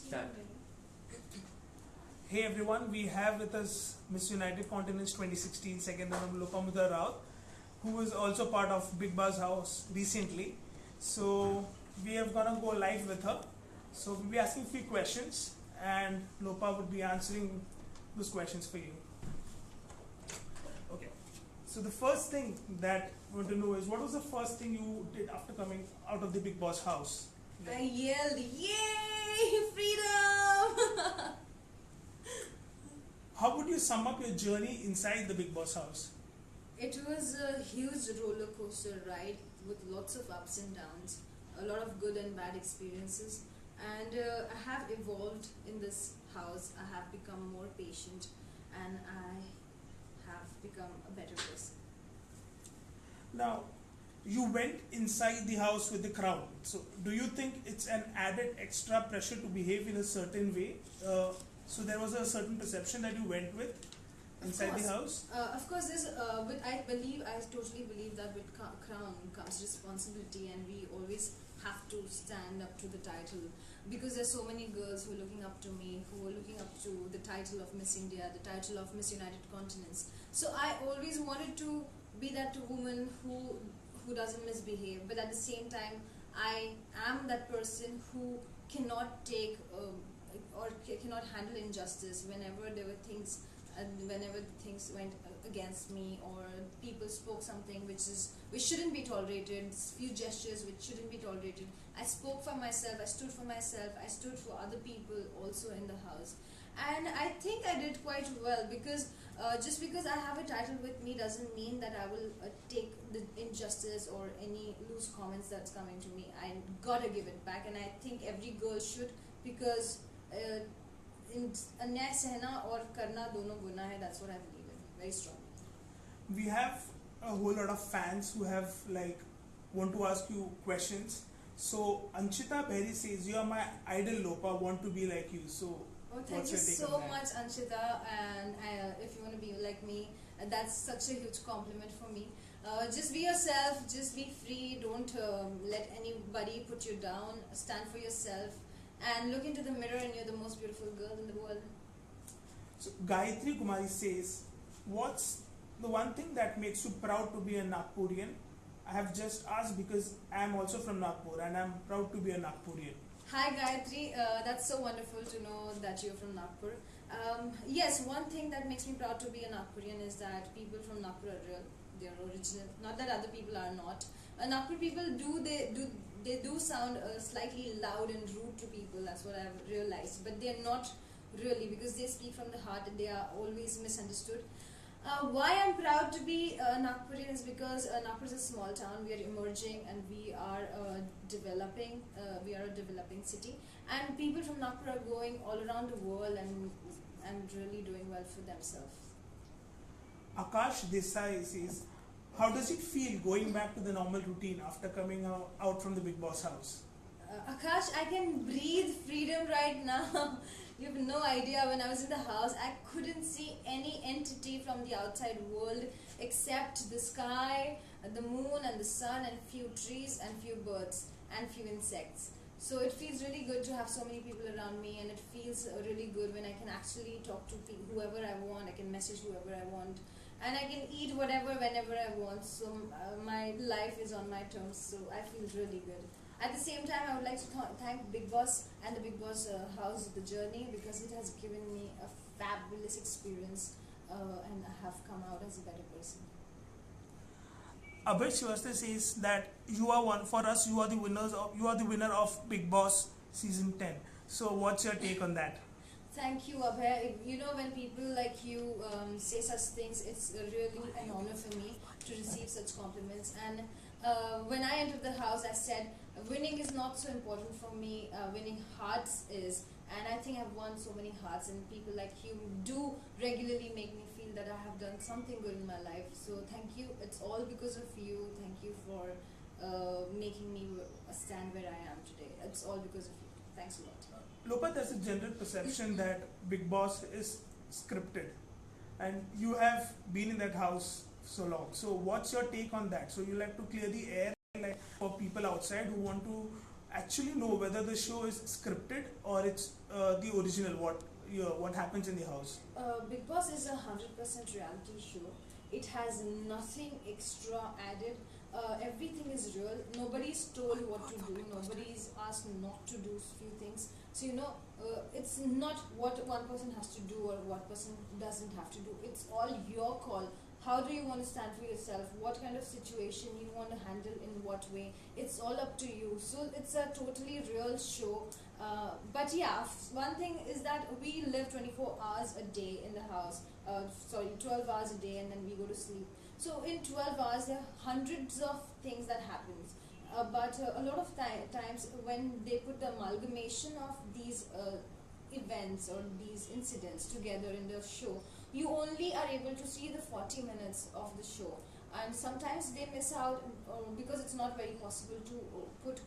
Start. Hey everyone, we have with us Miss United Continents 2016 second round Lopamudra Raut, who was also part of Bigg Boss house recently. So we are gonna go live with her. So we'll be asking a few questions and Lopa would be answering those questions for you. Okay. So the first thing that I want to know is, what was the first thing you did after coming out of the Bigg Boss house? I yelled, "Yay, freedom!" How would you sum up your journey inside the Bigg Boss house? It was a huge roller coaster ride with lots of ups and downs, a lot of good and bad experiences, and I have evolved in this house. I have become more patient, and I have become a better person. Now, you went inside the house with the crowd. So, do you think it's an added extra pressure to behave in a certain way? So there was a certain perception that you went with inside the house? Of course, I totally believe that with crown comes responsibility, and we always have to stand up to the title, because there's so many girls who are looking up to me, who are looking up to the title of Miss India, the title of Miss United Continents. So I always wanted to be that woman who doesn't misbehave, but at the same time, I am that person who cannot take or cannot handle injustice whenever there were things, whenever things went against me, or people spoke something which shouldn't be tolerated, few gestures which shouldn't be tolerated. I spoke for myself, I stood for myself, I stood for other people also in the house, and I think I did quite well, because just because I have a title with me doesn't mean that I will take the injustice or any loose comments that's coming to me. I gotta give it back, and I think every girl should, because अन्याय सहना और करना दोनों गुनाह है. That's what I believe in very strongly. We have a whole lot of fans who have want to ask you questions. So Anshita Berry says, "You are my idol, Lopa. Want to be like you." So thank you so much, Anshita. And if you want to be like me, that's such a huge compliment for me. Just be yourself. Just be free. Don't let anybody put you down. Stand for yourself. And look into the mirror, and you're the most beautiful girl in the world. So Gayatri Kumari says, "What's the one thing that makes you proud to be a Nagpurian?" I have just asked because I am also from Nagpur and I'm proud to be a Nagpurian. Hi Gayatri, that's so wonderful to know that you're from Nagpur. Yes, one thing that makes me proud to be a Nagpurian is that people from Nagpur are real. They're original. Not that other people are not. Nagpur people do sound slightly loud and rude to people. That's what I've realized. But they're not really, because they speak from the heart and they are always misunderstood. Why I'm proud to be Nagpurian is because Nagpur is a small town. We are emerging and we are developing. We are a developing city, and people from Nagpur are going all around the world and really doing well for themselves. Akash Desai says, "How does it feel going back to the normal routine after coming out from the Bigg Boss house?" Akash, I can breathe freedom right now. You have no idea. When I was in the house, I couldn't see any entity from the outside world except the sky, the moon and the sun, and few trees and few birds and few insects. So it feels really good to have so many people around me, and it feels really good when I can actually talk to whoever I want. I can message whoever I want, and I can eat whatever whenever I want. So my life is on my terms, so I feel really good. At the same time, I would like to thank Bigg Boss and the Bigg Boss house, the journey, because it has given me a fabulous experience, and I have come out as a better person. Abhay Srivastava says that you are the winner of Bigg Boss season 10. So what's your take on that? Thank you, Abhay. You know, when people like you say such things, it's really an honor for me to receive such compliments. And when I entered the house, I said, winning is not so important for me, winning hearts is. And I think I've won so many hearts, and people like you do regularly make me feel that I have done something good in my life. So thank you. It's all because of you. Thank you for making me stand where I am today. It's all because of you. Thanks a lot. Lopa, there's a general perception that Bigg Boss is scripted, and you have been in that house so long. So what's your take on that? So you like to clear the air, like for people outside who want to actually know whether the show is scripted or it's the original, what happens in the house? Bigg Boss is 100% reality show. It has nothing extra added. Everything is real. Nobody's told what to do. Nobody's asked not to do few things. So it's not what one person has to do or what person doesn't have to do. It's all your call. How do you want to stand for yourself? What kind of situation you want to handle in what way? It's all up to you. So it's a totally real show. But yeah, one thing is that we live 24 hours a day in the house. 12 hours a day, and then we go to sleep. So in 12 hours, there are hundreds of things that happens. But a lot of times when they put the amalgamation of these events or these incidents together in the show, you only are able to see the 40 minutes of the show. And sometimes they miss out because it's not very possible to put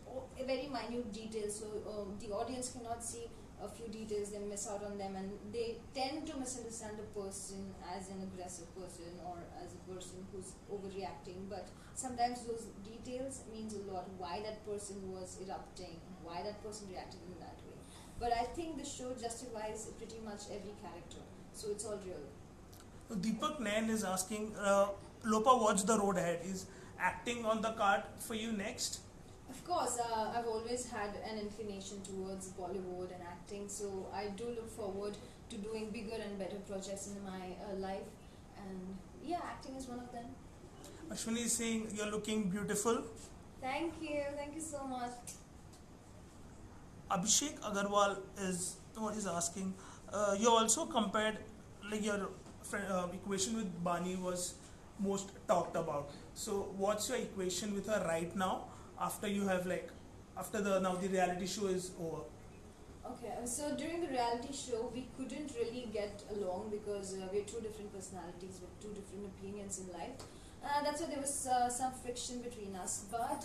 very minute details, so the audience cannot see a few details. They miss out on them, and they tend to misunderstand a person as an aggressive person or as a person who's overreacting. But sometimes those details means a lot, why that person was erupting, why that person reacted in that way. But I think the show justifies pretty much every character, so it's all real. Deepak Nain is asking, Lopa, what's the road ahead? Is acting on the card for you next? Of course, I've always had an inclination towards Bollywood and acting, so I do look forward to doing bigger and better projects in my life, and yeah, acting is one of them. Ashwini is saying you're looking beautiful. Thank you so much. Abhishek Agarwal is asking, you also compared, like, your equation with Bani was most talked about. So what's your equation with her right now after you have now the reality show is over? Okay, so during the reality show we couldn't really get along because we're two different personalities with two different opinions in life. That's why there was some friction between us, but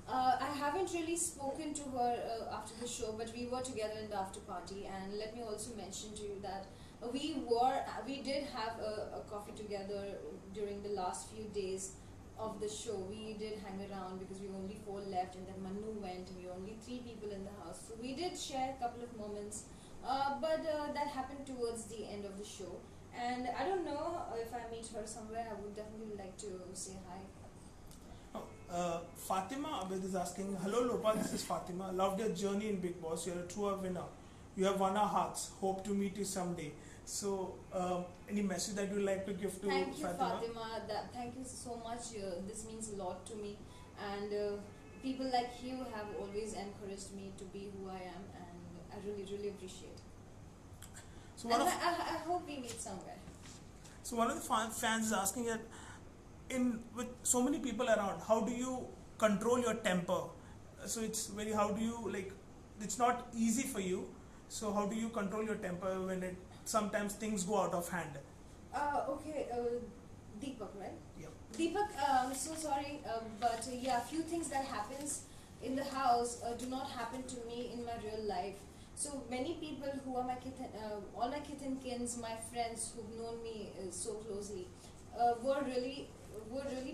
I haven't really spoken to her after the show, but we were together in the after party. And let me also mention to you that we did have a coffee together during the last few days of the show. We did hang around because we were only 4 left, and then Manu went, and we were only 3 people in the house. So we did share a couple of moments, but that happened towards the end of the show. And I don't know if I meet her somewhere, I would definitely like to say hi. Fatima Abed is asking, hello Lopa, this is Fatima. Loved your journey in Bigg Boss. You're a true winner. You have won our hearts. Hope to meet you someday. So, any message that you'd like to give to Thank you, Fatima? Thank you so much. This means a lot to me. And people like you have always encouraged me to be who I am. And I really, really appreciate it. So I hope we meet somewhere. So one of the fans is asking that, with so many people around, how do you control your temper? So it's it's not easy for you. So how do you control your temper when sometimes things go out of hand? Okay, Deepak, right? Yeah. Deepak, I'm so sorry, but yeah, few things that happens in the house do not happen to me in my real life. So many people who are my all my kith and kins, my friends who've known me so closely, were really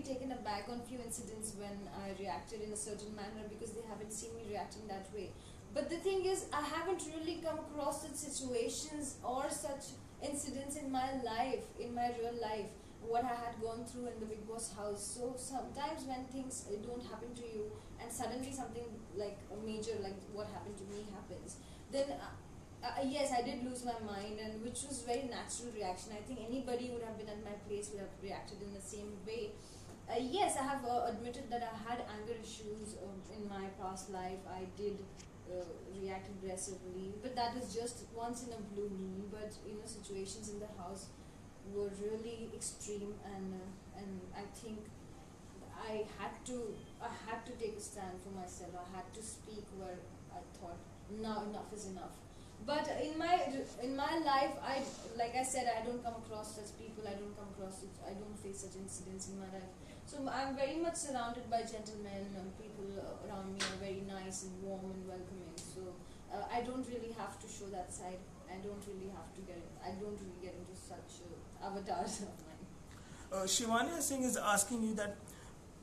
taken aback on few incidents when I reacted in a certain manner because they haven't seen me reacting that way. But the thing is, I haven't really come across such situations or such incidents in my life, in my real life, what I had gone through in the Bigg Boss house. So sometimes when things don't happen to you and suddenly something like a major, like what happened to me happens, then yes, I did lose my mind, and which was very natural reaction. I think anybody would have been at my place would have reacted in the same way. Yes, I have admitted that I had anger issues in my past life. I did react aggressively, but that is just once in a blue moon. But situations in the house were really extreme, and I think I had to take a stand for myself. I had to speak where I thought now enough is enough. But in my life, like I said, I don't come across such people. I don't face such incidents in my life. So I'm very much surrounded by gentlemen, and people around me are very nice and warm and welcoming. So I don't really have to show that side. I don't really get into such avatars of mine. Shivani Singh is asking you that,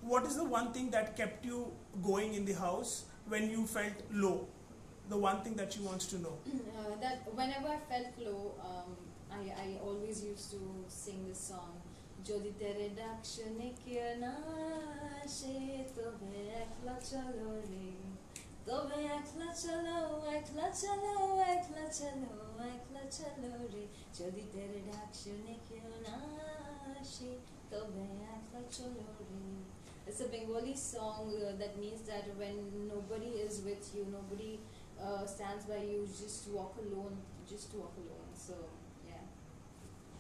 what is the one thing that kept you going in the house when you felt low? The one thing that she wants to know. That whenever I felt low, I always used to sing this song. Jodi tere daksha ne kiya na she tobe ekla chalo re, tobe ekla chalo, ekla chalo, ekla chalo, ekla chalo re. Jodi tere daksha ne kiya na she tobe ekla chalo re. It's a Bengali song that means that when nobody is with you, nobody stands by you, just walk alone, So yeah,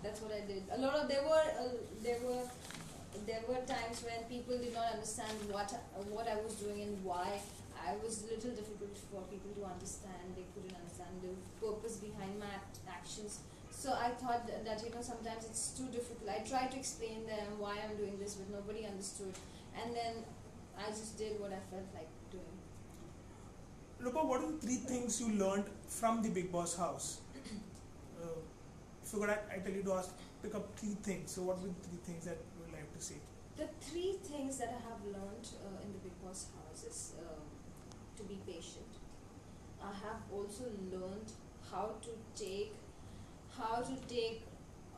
that's what I did. A lot of there were times when people did not understand what I was doing and why. I was a little difficult for people to understand. They couldn't understand the purpose behind my actions. So I thought that sometimes it's too difficult. I tried to explain them why I'm doing this, but nobody understood. And then I just did what I felt like doing. Lopa, what are the 3 things you learned from the Bigg Boss house? If I tell you to pick up 3 things, so what were the 3 things that you would like to say? The 3 things that I have learned in the Bigg Boss house is to be patient. I have also learned how to take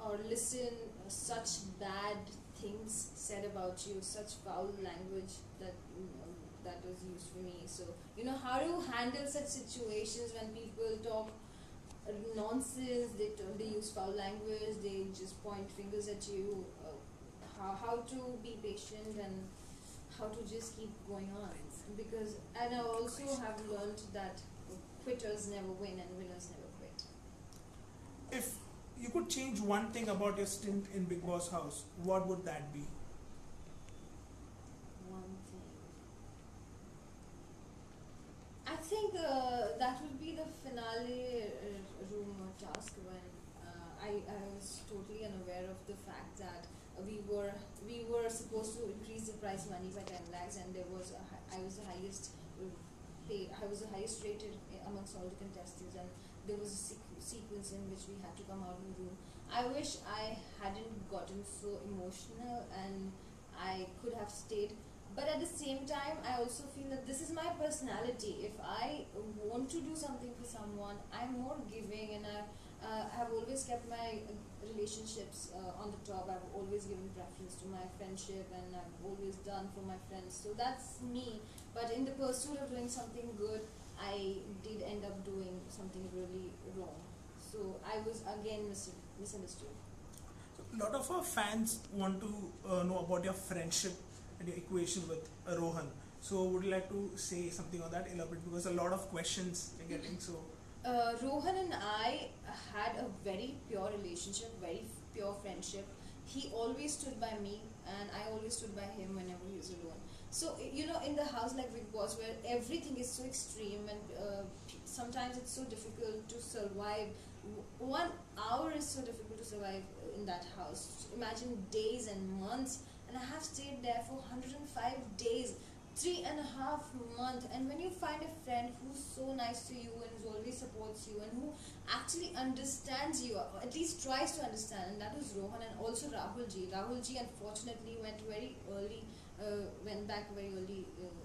or listen such bad things said about you, such foul language that was used for me. So how to handle such situations when people talk nonsense, they use foul language, they just point fingers at you. How to be patient and how to just keep going on. And I also have learned that quitters never win and winners never quit. If you could change one thing about your stint in Bigg Boss house, what would that be? One thing. I think that would be the finale room task when I was totally unaware of the fact that we were supposed to increase the prize money by 10 lakhs, and I was the highest rated amongst all the contestants, and there was a sequence in which we had to come out of the room. I wish I hadn't gotten so emotional and I could have stayed. But at the same time, I also feel that this is my personality. If I want to do something for someone, I'm more giving, and I have always kept my relationships on the top. I've always given preference to my friendship, and I've always done for my friends. So that's me. But in the pursuit of doing something good, I did end up doing something really wrong. So I was again misunderstood. A lot of our fans want to know about your friendship and your equation with Rohan. So would you like to say something on that, elaborate, because a lot of questions are getting so. Rohan and I had a very pure relationship, very pure friendship. He always stood by me and I always stood by him whenever he was alone. So, in the house like Bigg Boss, where everything is so extreme and sometimes it's so difficult to survive. 1 hour is so difficult to survive in that house. Imagine days and months, and I have stayed there for 105 days, 3.5 months. And when you find a friend who's so nice to you and who always supports you and who actually understands you, or at least tries to understand, and that was Rohan, and also Rahul ji. Rahul ji unfortunately went back very early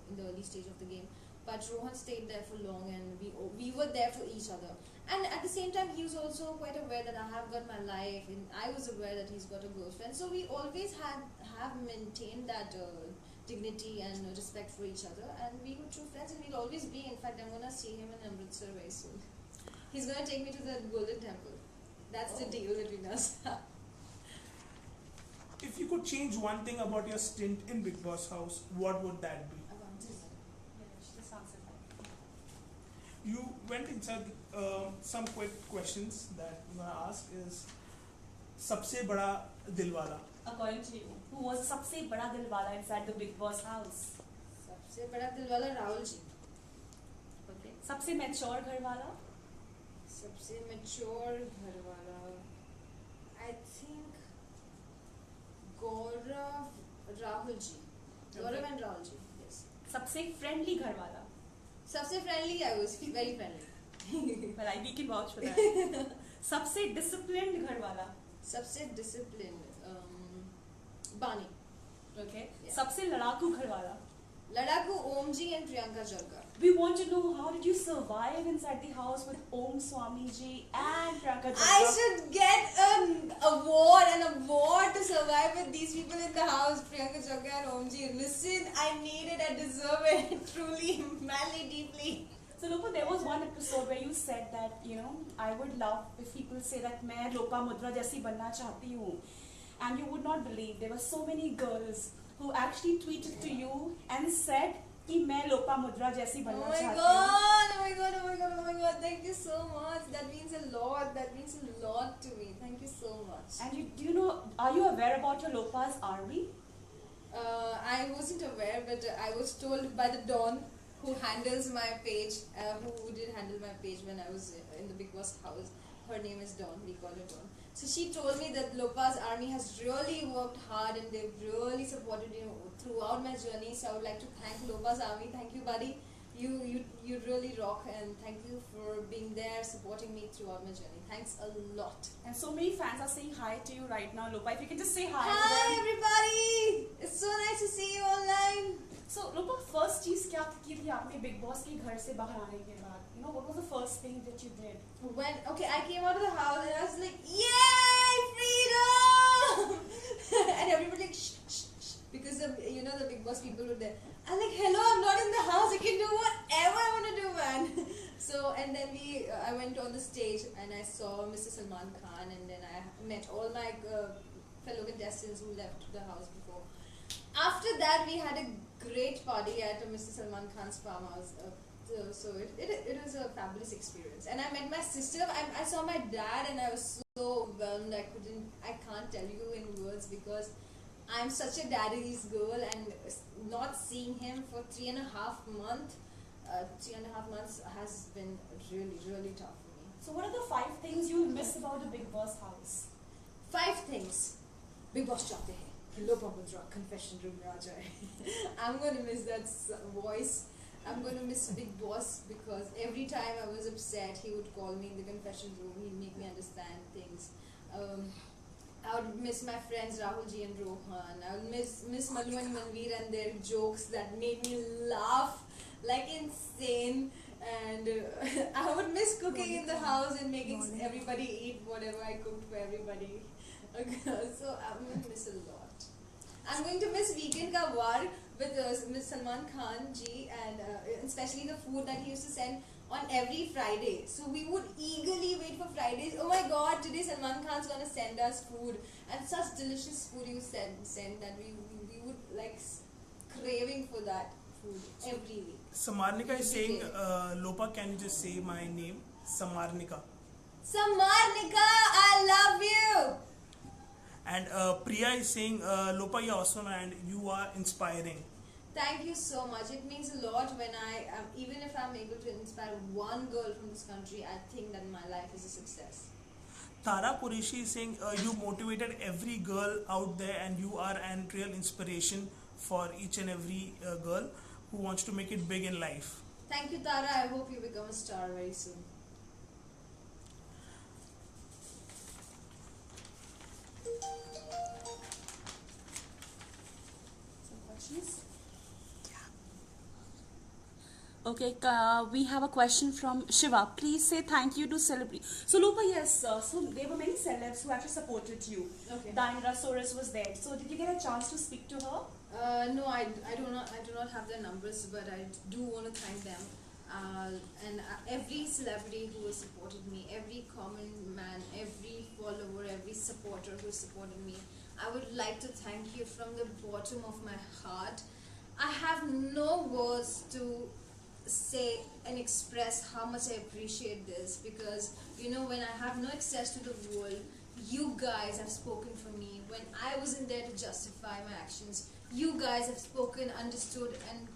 in the early stage of the game. But Rohan stayed there for long, and we were there for each other. And at the same time, he was also quite aware that I have got my life, and I was aware that he's got a girlfriend. So we always have maintained that dignity and respect for each other, and we were true friends, and we'll always be. In fact, I'm gonna see him in Amritsar very soon. He's gonna take me to the Golden Temple. That's the deal between us. If you could change one thing about your stint in Bigg Boss house, what would that be? You went inside some quick questions that I'm going to ask is सबसे बड़ा दिलवाला. According to you, who was सबसे बड़ा दिलवाला inside the Bigg Boss house? सबसे बड़ा दिलवाला Rahul ji. Okay. सबसे mature घरवाला? सबसे mature घरवाला, I think Gaurav, Rahul ji. Gaurav and Rahul ji. Yes. सबसे friendly घरवाला? सबसे friendly, I was very friendly. Well, we can vouch for that. सबसे disciplined घरवाला? सबसे disciplined, Bani. Okay. Yeah. सबसे लड़ाकू घरवाला? लड़ाकू ओम जी and Priyanka Jalka. We want to know how did you survive inside the house with Om Swamiji and Priyanka Chopra? I should get an award to survive with these people in the house, Priyanka Chopra and Omji. Listen, I need it, I deserve it, truly, madly, deeply. So Lopa, there was one episode where you said that, I would love if people say that मैं Lopamudra जैसी बनना चाहती हूँ. And you would not believe, there were so many girls who actually tweeted to you and said कि मैं Lopamudra जैसी Oh बनना my चाहती हूँ. god, oh my god, oh my god, oh my god, thank you so much. That means a lot to me. Thank you so much. And do you know, are you aware about your Lopa's army? I wasn't aware, but I was told by the Dawn, who handles my page, who did handle my page when I was in the Bigg Boss house. Her name is Dawn, we call her Dawn. So she told me that Lopa's army has really worked hard and they've really supported you throughout my journey. So I would like to thank Lopa's army. Thank you, buddy. You really rock, and thank you for being there, supporting me throughout my journey. Thanks a lot. And so many fans are saying hi to you right now, Lopa. If you can just say hi, Hi to them. everybody! It's so nice to see you online. So Lopa, first चीज क्या की थी आपने Bigg Boss के घर से बाहर आने के बाद? What was the first thing that you did? I came out of the house and I was like, yay, freedom! And everybody like, shh, shh, shh, because the Bigg Boss people were there. I'm like, hello, I'm not in the house. I can do whatever I want to do, man. So, and then I went on the stage and I saw Mr. Salman Khan, and then I met all my fellow contestants who left the house before. After that, we had a great party at Mr. Salman Khan's farmhouse. So it was a fabulous experience. And I met my sister. I saw my dad, and I was so overwhelmed. I can't tell you in words, because I'm such a daddy's girl, and not seeing him for 3.5 months has been really, really tough for me. So what are the 5 things you miss about the Bigg Boss house? 5 things. Bigg Boss chapte hai. Lopamudra, confession room Raja. I'm going to miss that voice. I'm going to miss Bigg Boss, because every time I was upset, he would call me in the confession room. He'd make me understand things. I would miss my friends Rahul Ji and Rohan. I would miss Manu and Manveer and their jokes that made me laugh like insane. And I would miss cooking in the house and making everybody eat whatever I cooked for everybody. So I'm going to miss a lot. I'm going to miss Weekend Ka War with Miss Salman Khan ji, and especially the food that he used to send on every Friday. So we would eagerly wait for Fridays. Oh my god, today Salman Khan's gonna send us food, and such delicious food you send that we would like craving for that food every week. Samarnika is saying, Lopa, can you just say my name? Samarnika. Samarnika, I love you! And Priya is saying, Lopa, you're awesome and you are inspiring. Thank you so much. It means a lot when even if I'm able to inspire one girl from this country, I think that my life is a success. Tara Qureshi is saying, you motivated every girl out there, and you are an real inspiration for each and every girl who wants to make it big in life. Thank you, Tara. I hope you become a star very soon. Some questions? Okay, we have a question from Shiva. Please say thank you to celebrity. So Lopa, yes, so there were many celebs who actually supported you. Okay. Dinosaurus was there. So did you get a chance to speak to her? No, I do not have their numbers, but I do want to thank them. And every celebrity who has supported me, every common man, every follower, every supporter who supported me, I would like to thank you from the bottom of my heart. I have no words to say and express how much I appreciate this, because when I have no access to the world, you guys have spoken for me. When I wasn't there to justify my actions, you guys have spoken, understood, and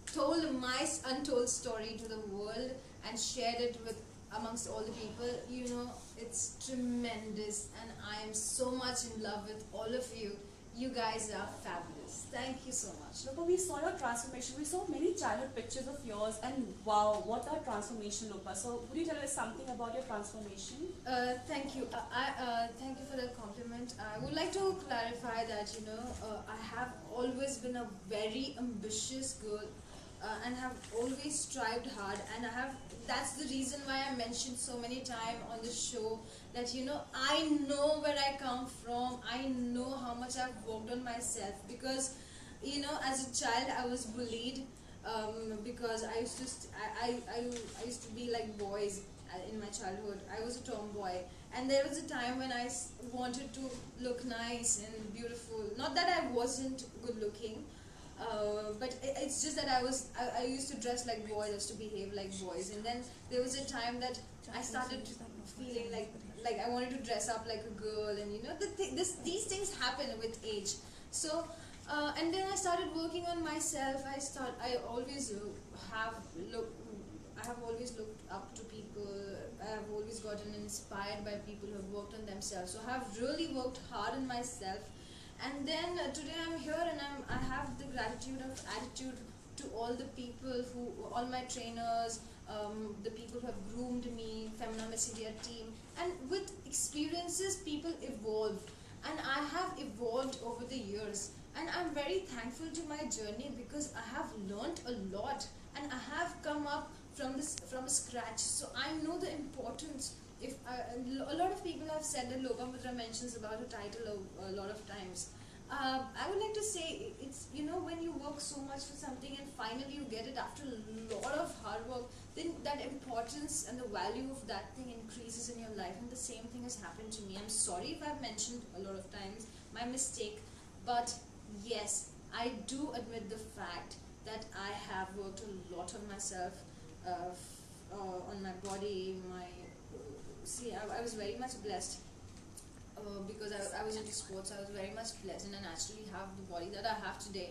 told my untold story to the world and shared it with amongst all the people. It's tremendous, and I am so much in love with all of you. You guys are fabulous. Thank you so much. Lopa, we saw your transformation. We saw many childhood pictures of yours, and wow, what a transformation, Lopa. So would you tell us something about your transformation? Thank you. Thank you for that compliment. I would like to clarify that I have always been a very ambitious girl. and have always strived hard, and that's the reason why I mentioned so many times on the show that I know where I come from, I know how much I've worked on myself, because as a child I was bullied, because I used to I used to be like boys in my childhood. I was a tomboy, and there was a time when I wanted to look nice and beautiful. Not that I wasn't good looking, but it's just that I used to dress like boys, I used to behave like boys, and then there was a time that I started feeling like I wanted to dress up like a girl, and these things happen with age. So and then I started working on myself. I always I have always looked up to people. I have always gotten inspired by people who have worked on themselves. So I have really worked hard on myself. And then today I'm here, and I have the attitude to all the people all my trainers, the people who have groomed me, Femina Media team. And with experiences, people evolve. And I have evolved over the years. And I'm very thankful to my journey, because I have learned a lot, and I have come up from scratch. So I know the importance. A lot of people have said that Lopamudra mentions about a title a lot of times. I would like to say it's when you work so much for something and finally you get it after a lot of hard work, then that importance and the value of that thing increases in your life. And the same thing has happened to me. I'm sorry if I've mentioned a lot of times, my mistake, but yes, I do admit the fact that I have worked a lot on myself, on my body, I was very much blessed, because I was into sports. I was very much blessed, and I naturally have the body that I have today.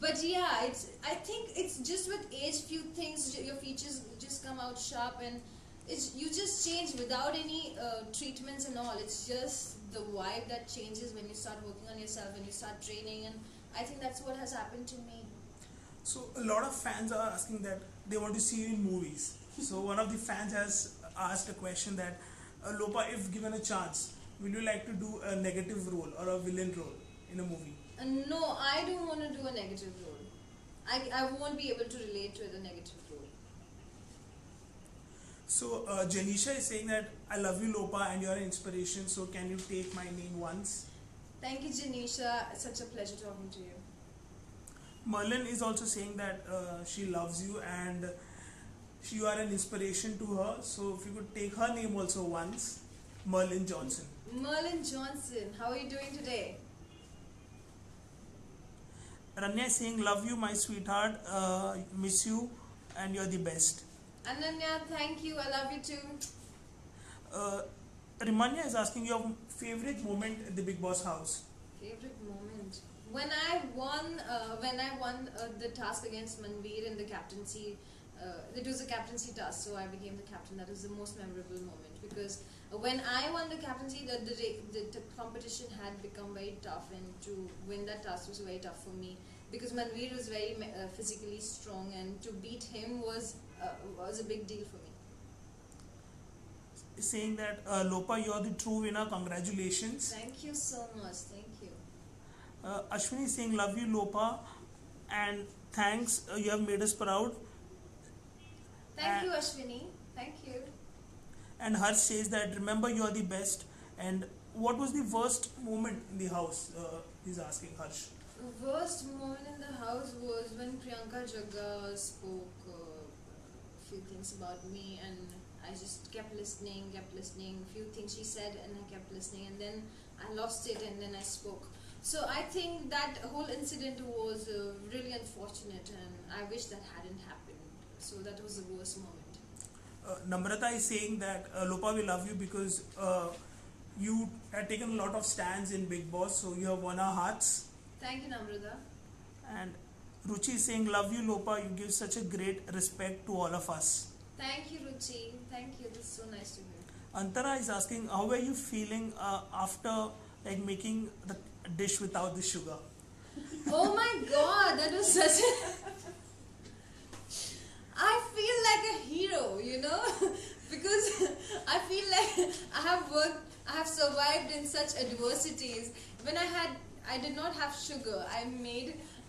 But yeah, I think it's just with age, few things, your features just come out sharp, and you just change without any treatments and all. It's just the vibe that changes when you start working on yourself, when you start training, and I think that's what has happened to me. So a lot of fans are asking that they want to see you in movies. So one of the fans has asked a question that, Lopa, if given a chance, will you like to do a negative role or a villain role in a movie? No, I don't want to do a negative role. I won't be able to relate to a negative role. So Janisha is saying that, I love you, Lopa, and you are an inspiration, so can you take my name once? Thank you, Janisha. It's such a pleasure talking to you. Merlin is also saying that she loves you and you are an inspiration to her. So if you could take her name also once, Merlin Johnson. Merlin Johnson, how are you doing today? Rania is saying, love you, my sweetheart, miss you, and you're the best. Ananya, thank you. I love you too. Rimanya is asking your favorite moment at the Bigg Boss house. Favorite moment? When I won the task against Manveer in the captaincy. It was a captaincy task, so I became the captain. That was the most memorable moment, because when I won the captaincy, the competition had become very tough, and to win that task was very tough for me, because Manveer was very physically strong, and to beat him was a big deal for me. Saying that, Lopa, you're the true winner, congratulations. Thank you so much, thank you. Ashwini is saying, love you, Lopa, and thanks, you have made us proud. Thank you, Ashwini, thank you. And Harsh says that, remember, you are the best. And what was the worst moment in the house? He's asking Harsh. The worst moment in the house was when Priyanka Jagga spoke a few things about me, and I just kept listening, few things she said, and I kept listening, and then I lost it, and then I spoke. So I think that whole incident was really unfortunate, and I wish that hadn't happened. So that was the worst moment. Namrata is saying that, Lopa, we love you because you had taken a lot of stands in Bigg Boss, so you have won our hearts. Thank you, Namrata. And Ruchi is saying, love you, Lopa, you give such a great respect to all of us. Thank you, Ruchi. Thank you. This is so nice to hear. Antara is asking, how were you feeling after making the dish without the sugar? Oh my God, that was such a... I feel like a hero, because I feel like I have survived in such adversities. When I did not have sugar,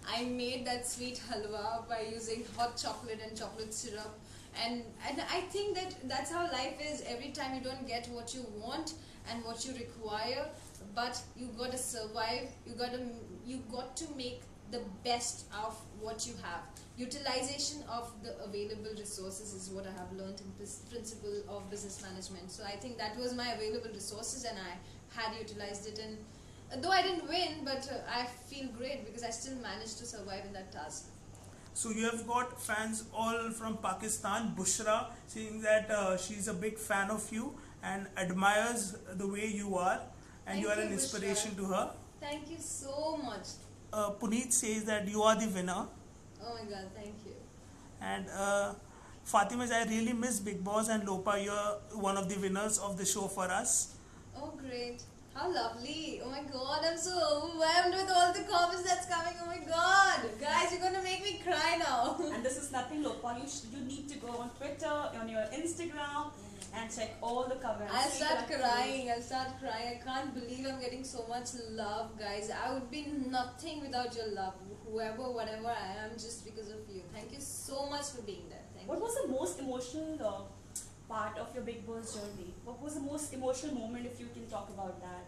I made that sweet halwa by using hot chocolate and chocolate syrup. And I think that that's how life is. Every time you don't get what you want and what you require, but you got to survive. You got to make the best of what you have. Utilization of the available resources is what I have learned in this principle of business management. So I think that was my available resources, and I had utilized it. And though I didn't win, but I feel great because I still managed to survive in that task. So you have got fans all from Pakistan. Bushra saying that she's a big fan of you and admires the way you are, and Thank you are you, an inspiration Bushra. to her. Thank you so much. Puneet says that you are the winner. Oh my god, thank you. And Fatima says, I really miss Bigg Boss, and Lopa, you're one of the winners of the show for us. Oh great. How lovely. Oh my god, I'm so overwhelmed with all the comments that's coming. Oh my god. Guys, you're gonna make me cry now. And this is nothing, Lopa. You need to go on Twitter, on your Instagram, and check all the comments. I'll start crying. I can't believe I'm getting so much love, guys. I would be nothing without your love. Whoever, whatever I am, just because of you. Thank you so much for being there. Thank What you. was the most emotional part of your Bigg Boss journey? What was the most emotional moment, if you can talk about that?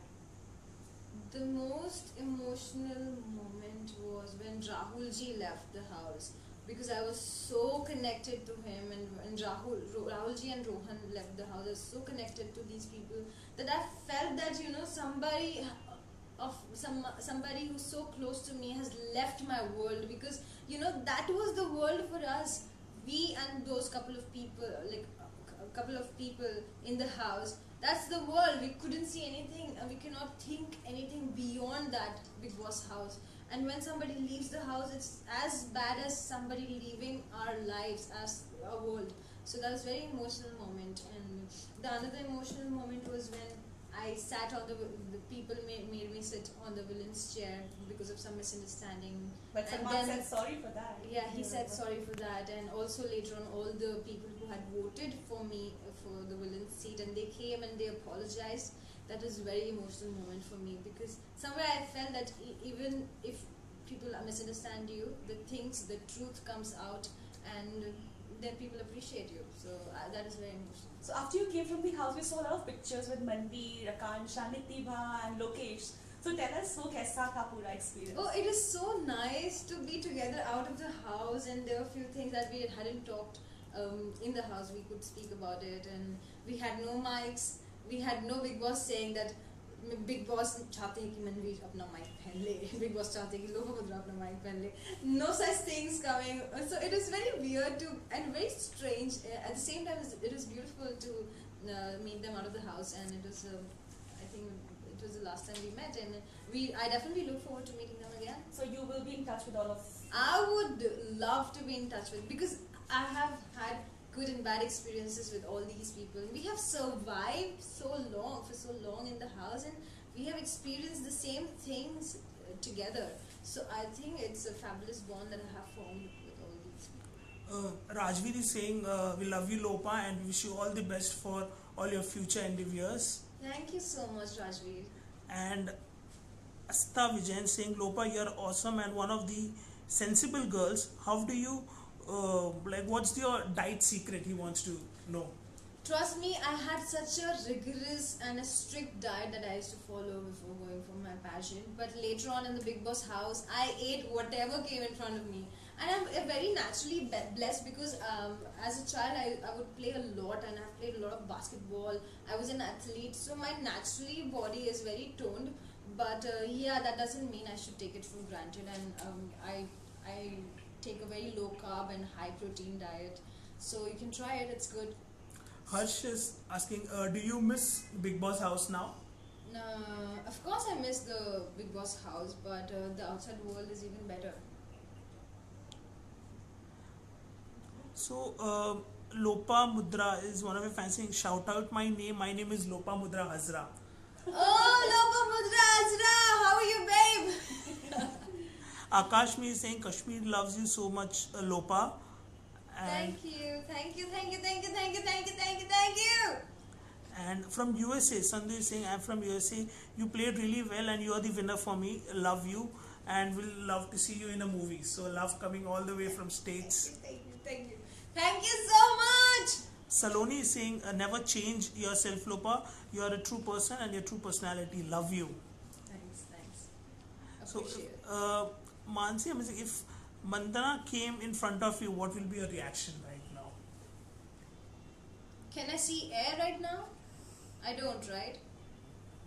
The most emotional moment was when Rahul ji left the house, because I was so connected to him, and when Rahul ji and Rohan left the house, I was so connected to these people that I felt that somebody who's so close to me has left my world, because that was the world for us. We and those couple of people, like a couple of people in the house, that's the world. We couldn't see anything, and we cannot think anything beyond that Bigg Boss house. And when somebody leaves the house, it's as bad as somebody leaving our lives, as our world. So that was a very emotional moment. And the another emotional moment was when I sat on the people made me sit on the villain's chair because of some misunderstanding. But And Salman then- said sorry for that. Yeah, he said sorry for that, and also later on, all the people who had voted for me for the villain's seat, and they came and they apologized. That was a very emotional moment for me, because somewhere I felt that even if people misunderstand you, the truth comes out, and then people appreciate you. So that is very emotional. So after you came from the house, we saw a lot of pictures with Manvi, Akansha, Nitibha and Lokesh. So tell us, wo kaisa tha pura experience? Oh, it is so nice to be together out of the house, and there were a few things that we hadn't talked in the house. We could speak about it, and we had no mics. We had no Bigg Boss saying that Bigg Boss चाहते हैं कि मनवीर अपना mic पहन ले, Bigg Boss चाहते हैं कि लोपामुद्रा अपना mic पहन ले. No such things coming. So it is very weird and very strange. At the same time, it is beautiful to meet them out of the house, and it was I think it was the last time we met, and I definitely look forward to meeting them again. So you will be in touch with all of... I would love to be in touch with, because I have had good and bad experiences with all these people. We have survived for so long in the house, and we have experienced the same things together. So I think it's a fabulous bond that I have formed with all these people. Rajveer is saying, we love you, Lopa, and wish you all the best for all your future endeavors. Thank you so much, Rajveer. And Asta Vijayan saying, Lopa, you're awesome and one of the sensible girls. How do you, what's your diet secret? He wants to know. Trust me, I had such a rigorous and a strict diet that I used to follow before going for my passion. But later on in the Bigg Boss house, I ate whatever came in front of me. And I'm very naturally blessed, because as a child I would play a lot, and I've played a lot of basketball. I was an athlete, so my naturally body is very toned. But yeah, that doesn't mean I should take it for granted. And I take a very low carb and high protein diet. So you can try it, it's good. Harsh is asking, do you miss Bigg Boss house now? Of course I miss the Bigg Boss house, but the outside world is even better. So, Lopamudra is one of your fans saying, shout out my name. My name is Lopamudra Hazra. Oh, Lopamudra Hazra, how are you, babe? Akashmi is saying, Kashmir loves you so much, Lopa. And Thank you. And from USA, Sandhu is saying, I'm from USA. You played really well and you are the winner for me. Love you. and we'll love to see you in a movie. So love coming all the way from States. Thank you so much. Saloni is saying, never change yourself, Lopa. You are a true person and your true personality. Love you. Thanks. So, Appreciate it. Mansi, I'm saying, if Mandana came in front of you, what will be your reaction right now? Can I see air right now? I don't, right?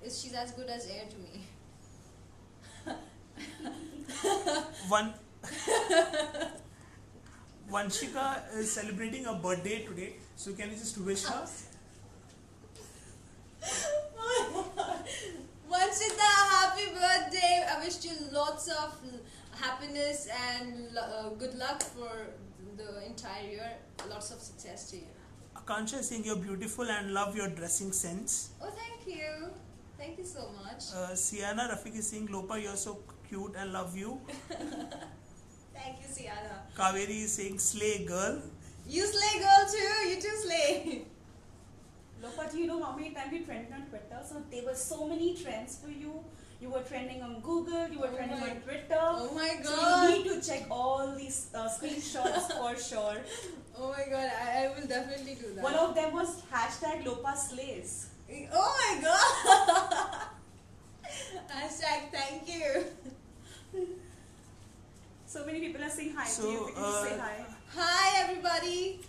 She's as good as air to me. One Vanshika is celebrating her birthday today, so can you just wish her? Vanshita, happy birthday! I wish you lots of happiness and good luck for the entire year. Lots of success to you. Akansha is saying you're beautiful and love your dressing sense. Oh, thank you. Thank you so much. Sienna Rafiq is saying, Lopa, you're so cute and love you. Thank you, Sienna. Kaveri is saying, slay girl. You slay, girl, too. You too slay. Lopa, do you know how many times you trended on Twitter? So there were so many trends for you. You were trending on Google, you were trending on Twitter. Oh my god. So you need to check all these screenshots for sure. Oh my god, I will definitely do that. One of them was hashtag Lopa Slays. Oh my god. Hashtag thank you. So many people are saying hi So, to you. We can just say hi. Hi everybody.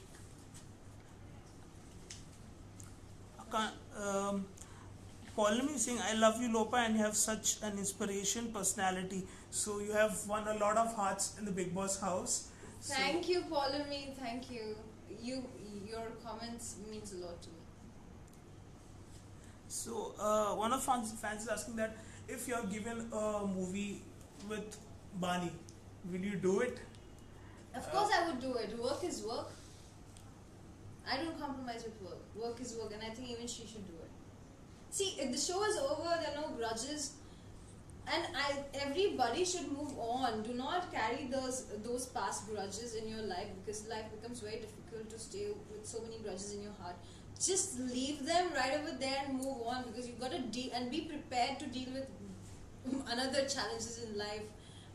Pauline is saying, I love you, Lopa, and you have such an inspiration personality. So you have won a lot of hearts in the Bigg Boss house. Thank you, Pauline. Thank you. Your comments means a lot to me. So one of fans is asking that if you're given a movie with Bani, will you do it? Of course I would do it. Work is work. I don't compromise with work. Work is work, and I think even she should do it. See, if the show is over, there are no grudges, and everybody should move on. Do not carry those past grudges in your life, because life becomes very difficult to stay with so many grudges in your heart. Just leave them right over there and move on, because you've got to deal and be prepared to deal with another challenges in life,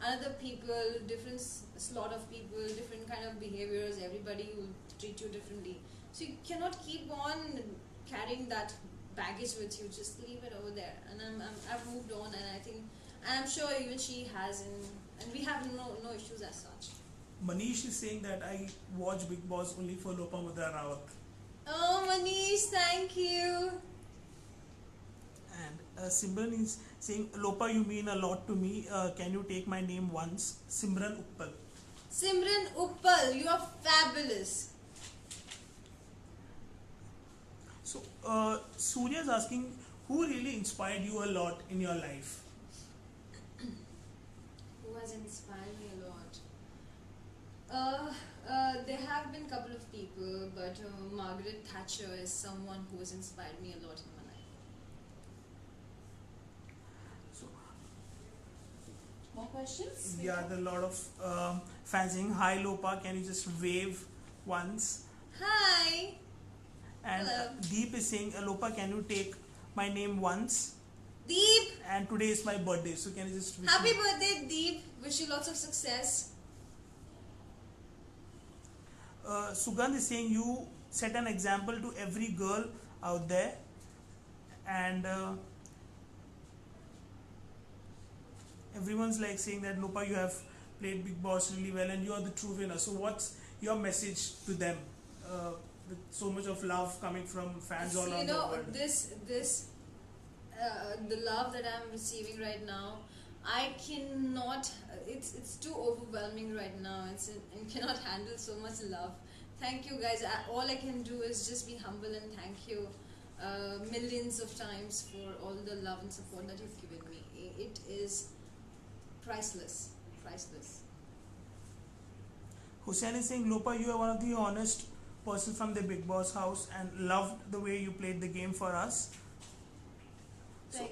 another people, different slot of people, different kind of behaviors. Everybody will treat you differently. So you cannot keep on carrying that baggage with you. Just leave it over there. And I've moved on, and I think, and I'm sure even she has, and we have no issues as such. Manish is saying that I watch Bigg Boss only for Lopamudra Raut. Oh, Manish, thank you. And Simran is saying, Lopa, you mean a lot to me. Can you take my name once? Simran Uppal. Simran Uppal, you are fabulous. So Surya is asking, who really inspired you a lot in your life? Who has inspired me a lot? There have been a couple of people, but Margaret Thatcher is someone who has inspired me a lot in my life. So More questions? yeah, there are a lot of fans saying, hi Lopa, can you just wave once? Hi! And Hello. Deep is saying, Lopa, can you take my name once? Deep! And today is my birthday, so can you just wish Happy me? birthday, Deep! Wish you lots of success. Sugandh is saying you set an example to every girl out there, and everyone's like saying that Lopa, you have played Bigg Boss really well and you are the true winner. So what's your message to them with so much of love coming from fans all around the world? The love that I'm receiving right now, I cannot, it's too overwhelming right now. I cannot handle so much love. Thank you guys. All I can do is just be humble and thank you millions of times for all the love and support that you've given me. It is priceless. Hussein is saying, Lopa, you are one of the honest person from the Bigg Boss house and loved the way you played the game for us. Thank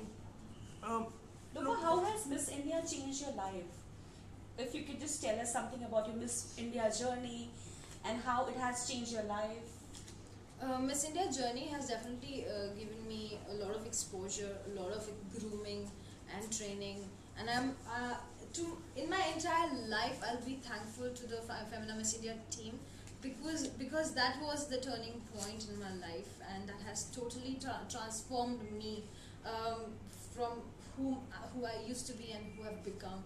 Lopa, how has Miss India changed your life? If you could just tell us something about your Miss India journey and how it has changed your life. Miss India journey has definitely given me a lot of exposure, a lot of grooming and training, and I'm in my entire life, I'll be thankful to the Femina Miss India team, because that was the turning point in my life, and that has totally transformed me, from who I used to be and who I've become.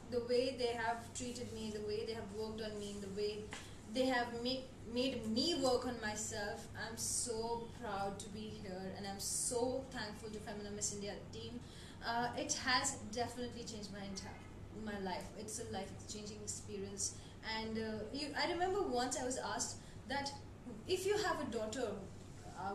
The way they have treated me, the way they have worked on me, the way they have made me work on myself. I'm so proud to be here, and I'm so thankful to Femina Miss India team. It has definitely changed my life. It's a life-changing experience. And I remember once I was asked that if you have a daughter,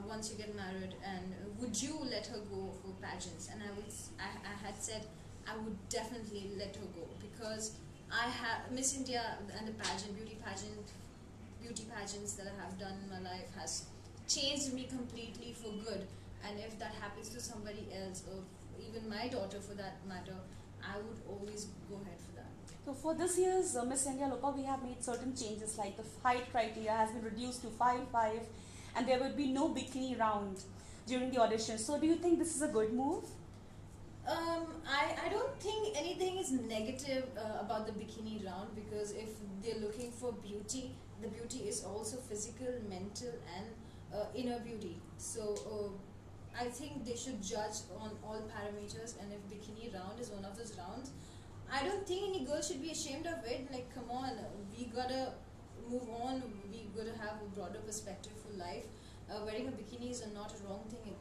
once you get married, and would you let her go for pageants? And I had said I would definitely let her go, because I have Miss India and the beauty pageants that I have done in my life has changed me completely for good. And if that happens to somebody else, or even my daughter for that matter, I would always go ahead for that. So for this year's Miss India Lopa, we have made certain changes, like the height criteria has been reduced to 5'5", and there would be no bikini round during the audition. So do you think this is a good move? I don't think anything is negative about the bikini round, because if they're looking for beauty, the beauty is also physical, mental, and inner beauty. So I think they should judge on all parameters, and if bikini round is one of those rounds, I don't think any girl should be ashamed of it. Like, come on, we gotta move on. We gotta have a broader perspective for life. Wearing a bikini is not a wrong thing.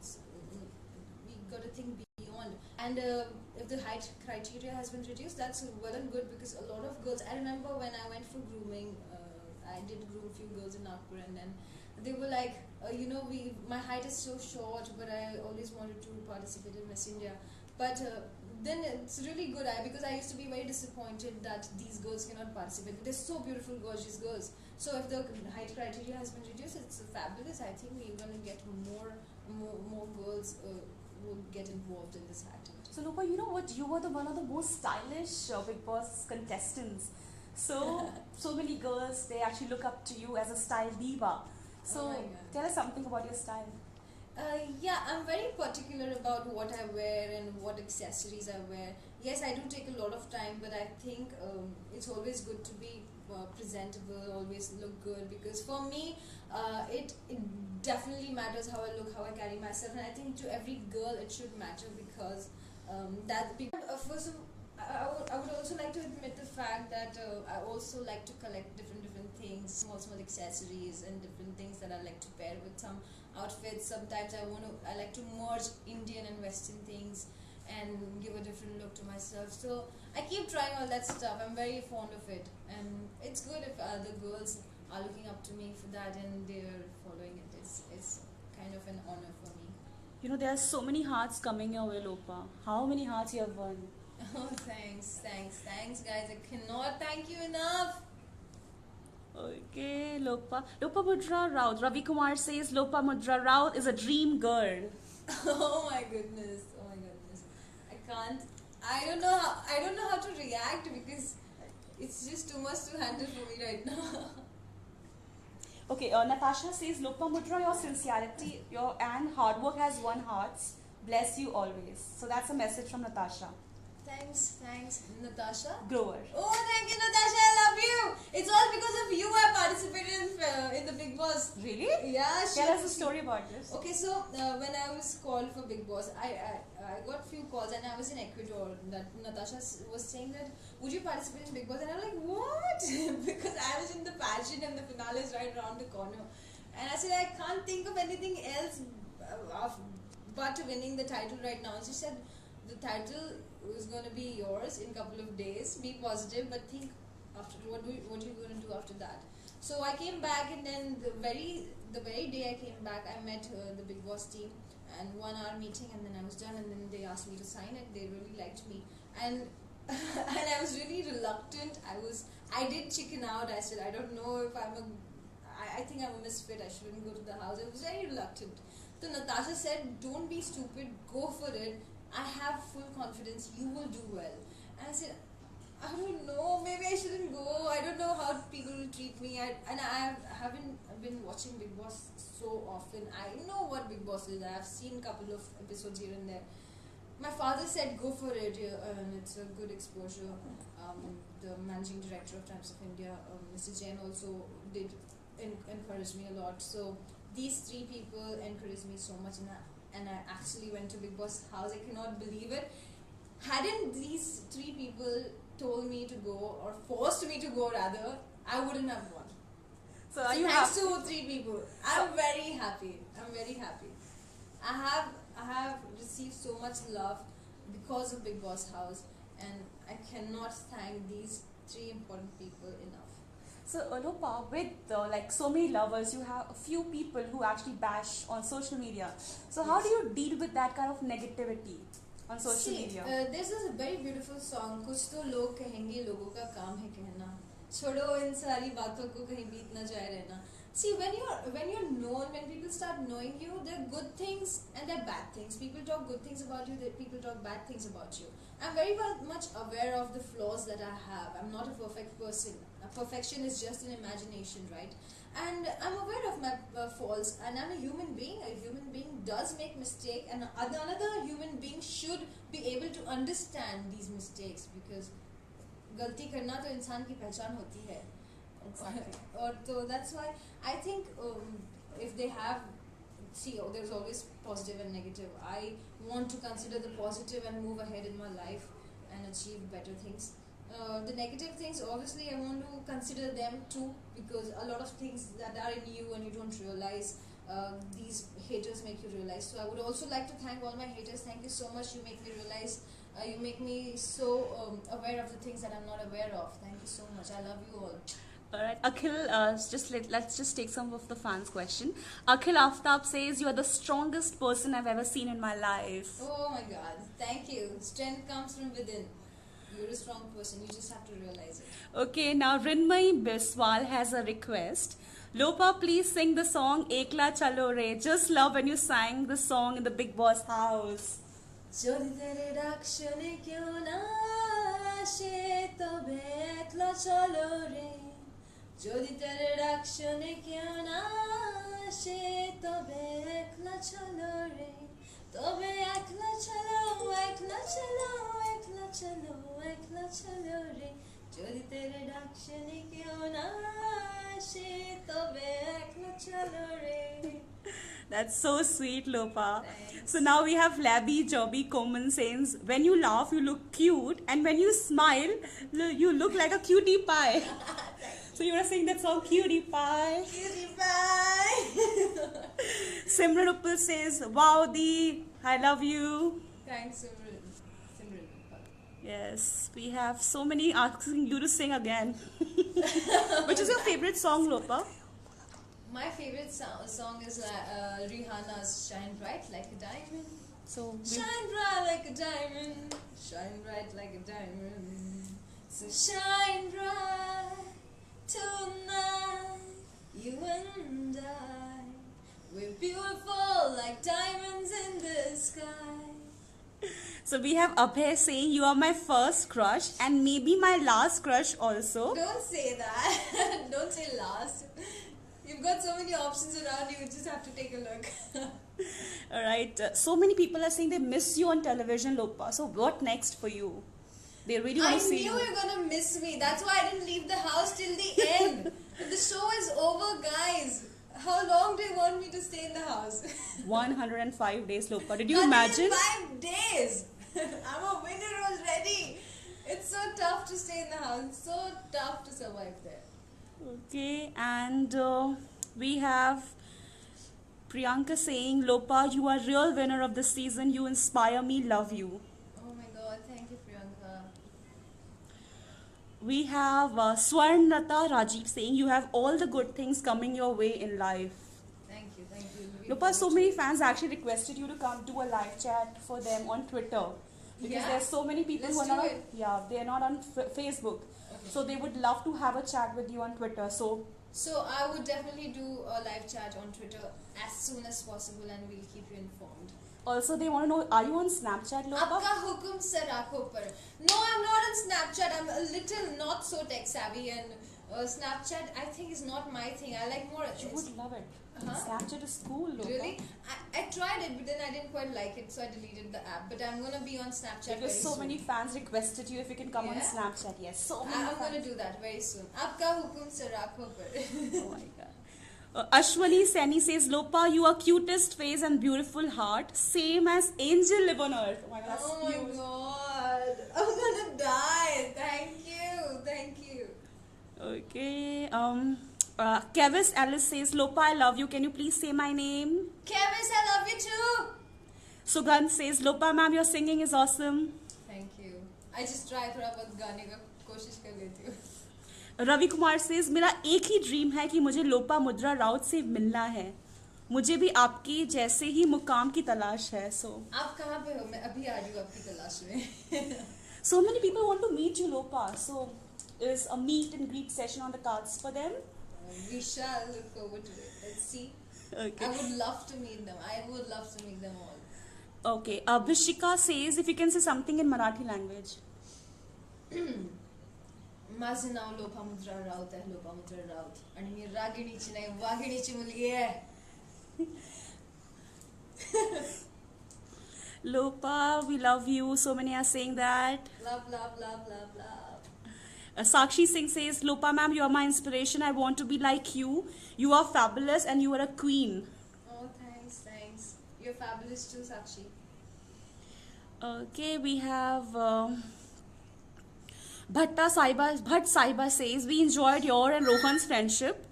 We gotta think beyond. And if the height criteria has been reduced, that's well and good, because a lot of girls. I remember when I went for grooming, I did groom a few girls in Nagpur, and then they were like, my height is so short, but I always wanted to participate in Miss India. But then it's really good, because I used to be very disappointed that these girls cannot participate. They're so beautiful, gorgeous girls. So if the height criteria has been reduced, it's fabulous. I think we're going to get more girls who get involved in this activity. So Lopa, you know what? You were one of the most stylish Bigg Boss contestants. So many girls, they actually look up to you as a style diva. So tell us something about your style. Yeah, I'm very particular about what I wear and what accessories I wear. Yes, I do take a lot of time, but I think it's always good to be presentable, always look good, because for me, it definitely matters how I look, how I carry myself, and I think to every girl it should matter, because first of I would also like to admit the fact that I also like to collect different things, small accessories, and different things that I like to pair with some outfits. Sometimes I like to merge Indian and Western things and give a different look to myself. So I keep trying all that stuff. I'm very fond of it, and it's good if the girls are looking up to me for that and they're following it. It's kind of an honor for me. You know, there are so many hearts coming your way, Lopa. How many hearts you have won? Oh, thanks guys. I cannot thank you enough. Okay, Lopamudra Raut. Ravi Kumar says Lopamudra Raut is a dream girl. Oh my goodness. I don't know how to react, because it's just too much to handle for me right now. Okay, Natasha says Lopamudra, your sincerity and hard work has won hearts. Bless you always. So that's a message from Natasha. Thanks, Natasha. Grower. Oh, thank you, Natasha. I love you. It's all because of you I participated in the Bigg Boss. Really? Yeah. Tell us a story about this. Okay, so when I was called for Bigg Boss, I got few calls, and I was in Ecuador. That Natasha was saying that, would you participate in Bigg Boss? And I'm like, what? Because I was in the pageant and the finale is right around the corner. And I said, I can't think of anything else but winning the title right now. And she said, the title is going to be yours in a couple of days. Be positive, but think after what are you going to do after that. So I came back, and then the very day I came back, I met the Bigg Boss team, and 1 hour meeting, and then I was done, and then they asked me to sign it. They really liked me, and and I was really reluctant. I did chicken out. I said, I don't know if I think I'm a misfit. I shouldn't go to the house. I was very reluctant. So Natasha said, don't be stupid, go for it. I have full confidence, you will do well. And I said, I don't know, maybe I shouldn't go. I don't know how people will treat me. I haven't been watching Bigg Boss so often. I know what Bigg Boss is. I have seen a couple of episodes here and there. My father said go for it, and it's a good exposure. The managing director of Times of India, Mr. Jain, also did encourage me a lot. So these three people encouraged me so much, and I actually went to Bigg Boss house. I cannot believe it. Hadn't these three people told me to go, or forced me to go rather, I wouldn't have gone. So are you thanks happy? to three people. I'm very happy. I'm very happy. I have received so much love because of Bigg Boss house, and I cannot thank these three important people enough. So Lopa, with like so many lovers, you have a few people who actually bash on social media. So how do you deal with that kind of negativity on social media? This is a very beautiful song. कुछ तो लोग कहेंगे, लोगों का काम है कहना. छोड़ो इन सारी बातों को, कहीं बीत न जाए रहना. See, when you're known, when people start knowing you, there are good things and there are bad things. People talk good things about you, people talk bad things about you. I'm very much aware of the flaws that I have. I'm not a perfect person. Perfection is just an imagination, right? And I'm aware of my faults, and I'm a human being. A human being does make mistakes, and another human being should be able to understand these mistakes, because गलती करना तो इंसान की पहचान होती है. Or so that's why I think if they have, there's always positive and negative. I want to consider the positive and move ahead in my life and achieve better things. The negative things, obviously, I want to consider them too, because a lot of things that are in you and you don't realize, these haters make you realize. So I would also like to thank all my haters. Thank you so much. You make me realize. You make me so aware of the things that I'm not aware of. Thank you so much. I love you all. Alright, Akhil, let's just take some of the fans' question. Akhil Aftab says, you are the strongest person I've ever seen in my life. Oh my God, thank you. Strength comes from within. You're a strong person, you just have to realize it. Okay, now Rinmay Biswal has a request. Lopa, please sing the song Ekla Chalo Re. Just love when you sang the song in the Bigg Boss house. যদি তেরে ডাকশনে কেউ না আসে তবে একলা চলো রে যদি তেরে ডাকশনে কেউ না আসে তবে একলা চলো রে তবে একলা চলো একলা চলো একলা চলো একলা চলো রে যদি তেরে ডাকশনে কেউ না আসে তবে একলা চলো রে. That's so sweet, Lopa. Thanks. So now we have Labby Jobby Coleman saying, when you laugh, you look cute, and when you smile, you look like a cutie pie. So you want to sing that song, Cutie Pie? Cutie pie. Simran Uppal says, wow, Dee, I love you. Thanks, Simran. Yes, we have so many asking you to sing again. Which is your favorite song, Lopa? My favorite song is Rihanna's Shine Bright Like a Diamond. So Shine bright like a diamond. Shine bright like a diamond. So shine bright tonight. You and I, we're beautiful like diamonds in the sky. So we have Abhay saying, you are my first crush and maybe my last crush also. Don't say that. Don't say last. You've got so many options around you, just have to take a look. Alright, so many people are saying they miss you on television, Lopa. So what next for you? They really want I to see knew you. you were gonna miss me. That's why I didn't leave the house till the end. The show is over, guys. How long do you want me to stay in the house? 105 days, Lopa. Did you imagine? 5 days. I'm a winner already. It's so tough to stay in the house. It's so tough to survive there. Okay, and we have Priyanka saying, Lopa, you are real winner of the season. You inspire me, love you. Oh my God, thank you, Priyanka. We have Swarnata Rajiv saying, you have all the good things coming your way in life. Thank you, thank you. Lopa, so many fans actually requested you to come do a live chat for them on Twitter. Because Yeah? there's so many people Let's who are do not, it. yeah, they're not on Facebook. Okay. So they would love to have a chat with you on Twitter. So I would definitely do a live chat on Twitter as soon as possible, and we'll keep you informed. also they want to know, are you on Snapchat, Lopa? Aapka hukum se rakho par. No, I'm not on Snapchat. I'm a little not so tech savvy, and Snapchat I think is not my thing. I like more. You would love it. Snapchat is cool, Lopa. Really? I tried it, but then I didn't quite like it, so I deleted the app. But I'm gonna be on Snapchat Because very so soon. many fans requested you if you can come on Yeah? Snapchat. Yes, so many I'm fans. gonna do that very soon. Aapka hukum se rakho par. Oh my god. Ashwani Sani says, Lopa, you are cutest face and beautiful heart, same as angel live on earth. Oh my god, that's Oh my cute. god. I'm gonna die. Thank you. Thank you. Okay. Kevis Alice says, Lopa, I love you. Can you please say my name? Kevis, I love you too. Sugandh says, Lopa, ma'am, your singing is awesome. Thank you. I just try थोड़ा बहुत गाने का कोशिश कर लेती हूँ. Ravi Kumar says मेरा एक ही ड्रीम है कि मुझे लोपा मुद्रा राउत से मिलना है. मुझे भी आपकी जैसे ही मुकाम की तलाश है. आप कहाँ पे हो? मैं अभी आ रही हूँ आपकी तलाश में. So many people want to meet you, Lopa. So is a meet and greet session on the cards for them? We shall look forward to it. Let's see. Okay. I would love to meet them. I would love to meet them all. Okay. Vishika says if you can say something in Marathi language. माझं नाव लोपामुद्रा राऊत आहे. लोपामुद्रा राऊत आणि मी रागिणीची नाही वाघिणीची मुलगी आहे. Lopa, we love you. So many are saying that. Love, love, love, love, love. Sakshi Singh says, Lopa ma'am, you are my inspiration. I want to be like you. You are fabulous and you are a queen. Oh, thanks, thanks. You're fabulous too, Sakshi. Okay, we have Bhatt Saiba says, we enjoyed your and Rohan's friendship.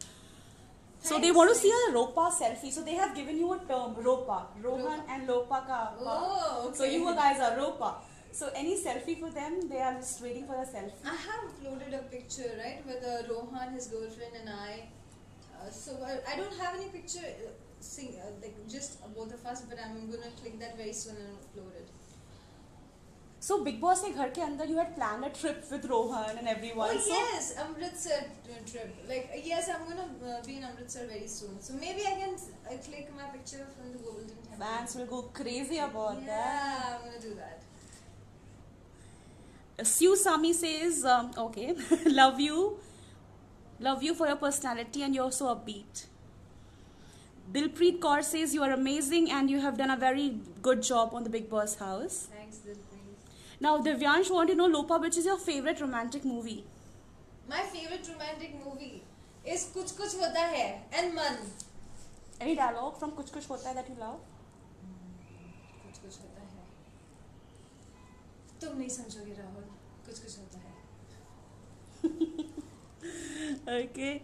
So they Thanks, want to see thanks. a Ropa selfie. So they have given you a term, Ropa. Rohan Ropa. and Lopa ka. Oh, okay. So you guys are Ropa. So any selfie for them, they are just waiting for a selfie. I have uploaded a picture, right, with Rohan, his girlfriend, and I. So I don't have any picture, like just both of us, but I'm gonna click that very soon and upload it. So Bigg Boss ke ghar ke andar you had planned a trip with Rohan and everyone. Oh So yes, Amritsar trip. Like yes, I'm gonna be in Amritsar very soon. So maybe I can click my picture from the Golden Temple. fans will go crazy about that. Yeah, I'm gonna do that. Sue Sami says, okay, love you for your personality and you're so upbeat. Dilpreet Kaur says you are amazing and you have done a very good job on the Bigg Boss house. Thanks, Dilpreet. Now Divyansh want to know, Lopa, which is your favorite romantic movie? My favorite romantic movie is Kuch Kuch Hota Hai and Man. Any dialogue from Kuch Kuch Hota Hai that you love? कुछ कुछ होता है. तुम नहीं समझोगे राहुल. कुछ कुछ होता है. Okay.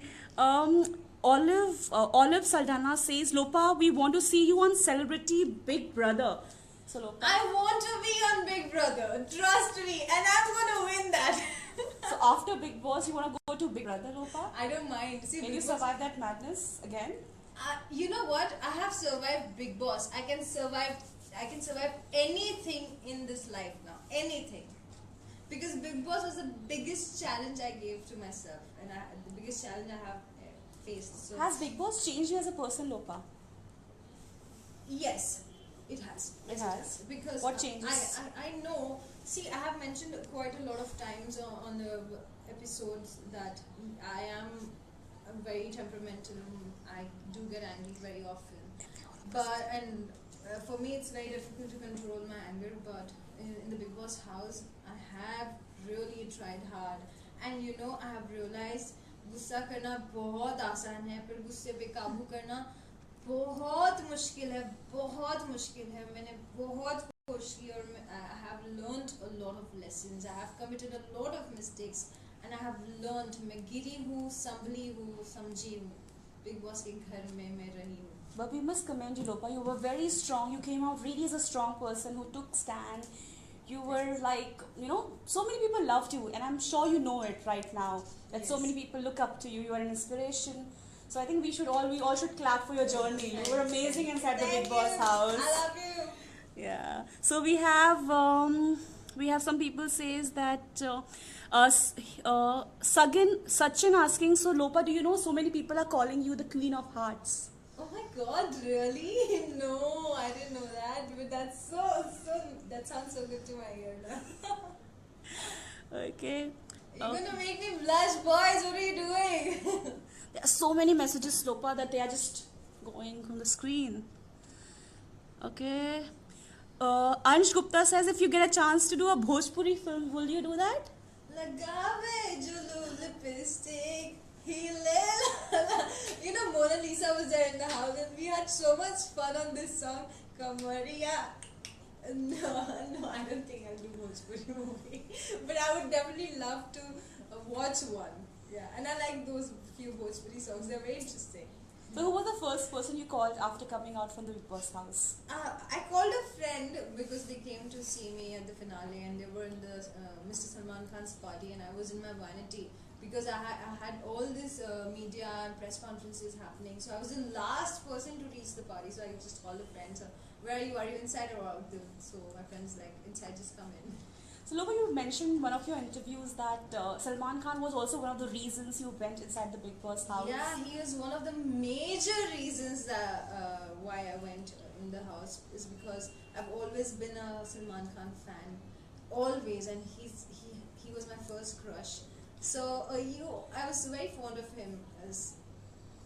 Olive Saldana says, Lopa, we want to see you on Celebrity Big Brother. So Lopa. I want to be on Big Brother. Trust me, and I'm gonna win that. So after Bigg Boss, you want to go to Big Brother, Lopa? I don't mind. See, Can Big you Boss- survive that madness again? You know what? I have survived Big Boss. I can survive anything in this life now. Anything. Because Big Boss was the biggest challenge I gave to myself, and the biggest challenge I have faced. So Has Bigg Boss changed you as a person, Lopa? yes, it has. It Yes, has. Because What changes? I know. See, I have mentioned quite a lot of times on the episodes that I am very temperamental. I do get angry very often. For me, it's very difficult to control my anger. But in the Bigg Boss house, I have really tried hard, and I have realized गुस्सा करना बहुत आसान है, पर गुस्से पे काबू करना बहुत मुश्किल है, बहुत मुश्किल है. मैंने बहुत कोशिश की और I have learned a lot of lessons. I have committed a lot of mistakes, and I have learned. मैं गिरी हूँ, संभली हूँ, समझी हूँ. Bigg Boss के घर में मैं रही हूँ. But we must commend you, Lopa. You were very strong. You came out really as a strong person who took stand. You were like, so many people loved you, and I'm sure you know it right now. That so Yes. many people look up to you. You are an inspiration. So I think we all should clap for your journey. You were amazing inside the Bigg Boss house. I love you. Yeah. So we have some people says that Sachin asking, so Lopa, do you know so many people are calling you the Queen of Hearts? Oh my God, really? No, I didn't know that. But that sounds so good to my ear now. Okay. You're gonna make me blush, boys. What are you doing? There are so many messages, Lopa, that they are just going on the screen. Okay. Ansh Gupta says, if you get a chance to do a Bhojpuri film, will you do that? Lagawe julu lipstick, you know, Mona Lisa was there in the house and we had so much fun on this song, Kamaria. No, I don't think I'll do Bhojpuri movie. But I would definitely love to watch one. Yeah, and I like those few Bhojpuri songs, they're very interesting. So who was the first person you called after coming out from the Bigg Boss house? I called a friend because they came to see me at the finale and they were in the Mr. Salman Khan's party and I was in my vanity because I had all this media and press conferences happening. So I was the last person to reach the party, so I just called a friend. So, where are you? Are you inside or out? So my friend's like, inside, just come in. So Lopa, you mentioned in one of your interviews that Salman Khan was also one of the reasons you went inside the Bigg Boss house. Yeah, he is one of the major reasons that why I went in the house is because I've always been a Salman Khan fan, always, and he was my first crush. So I was very fond of him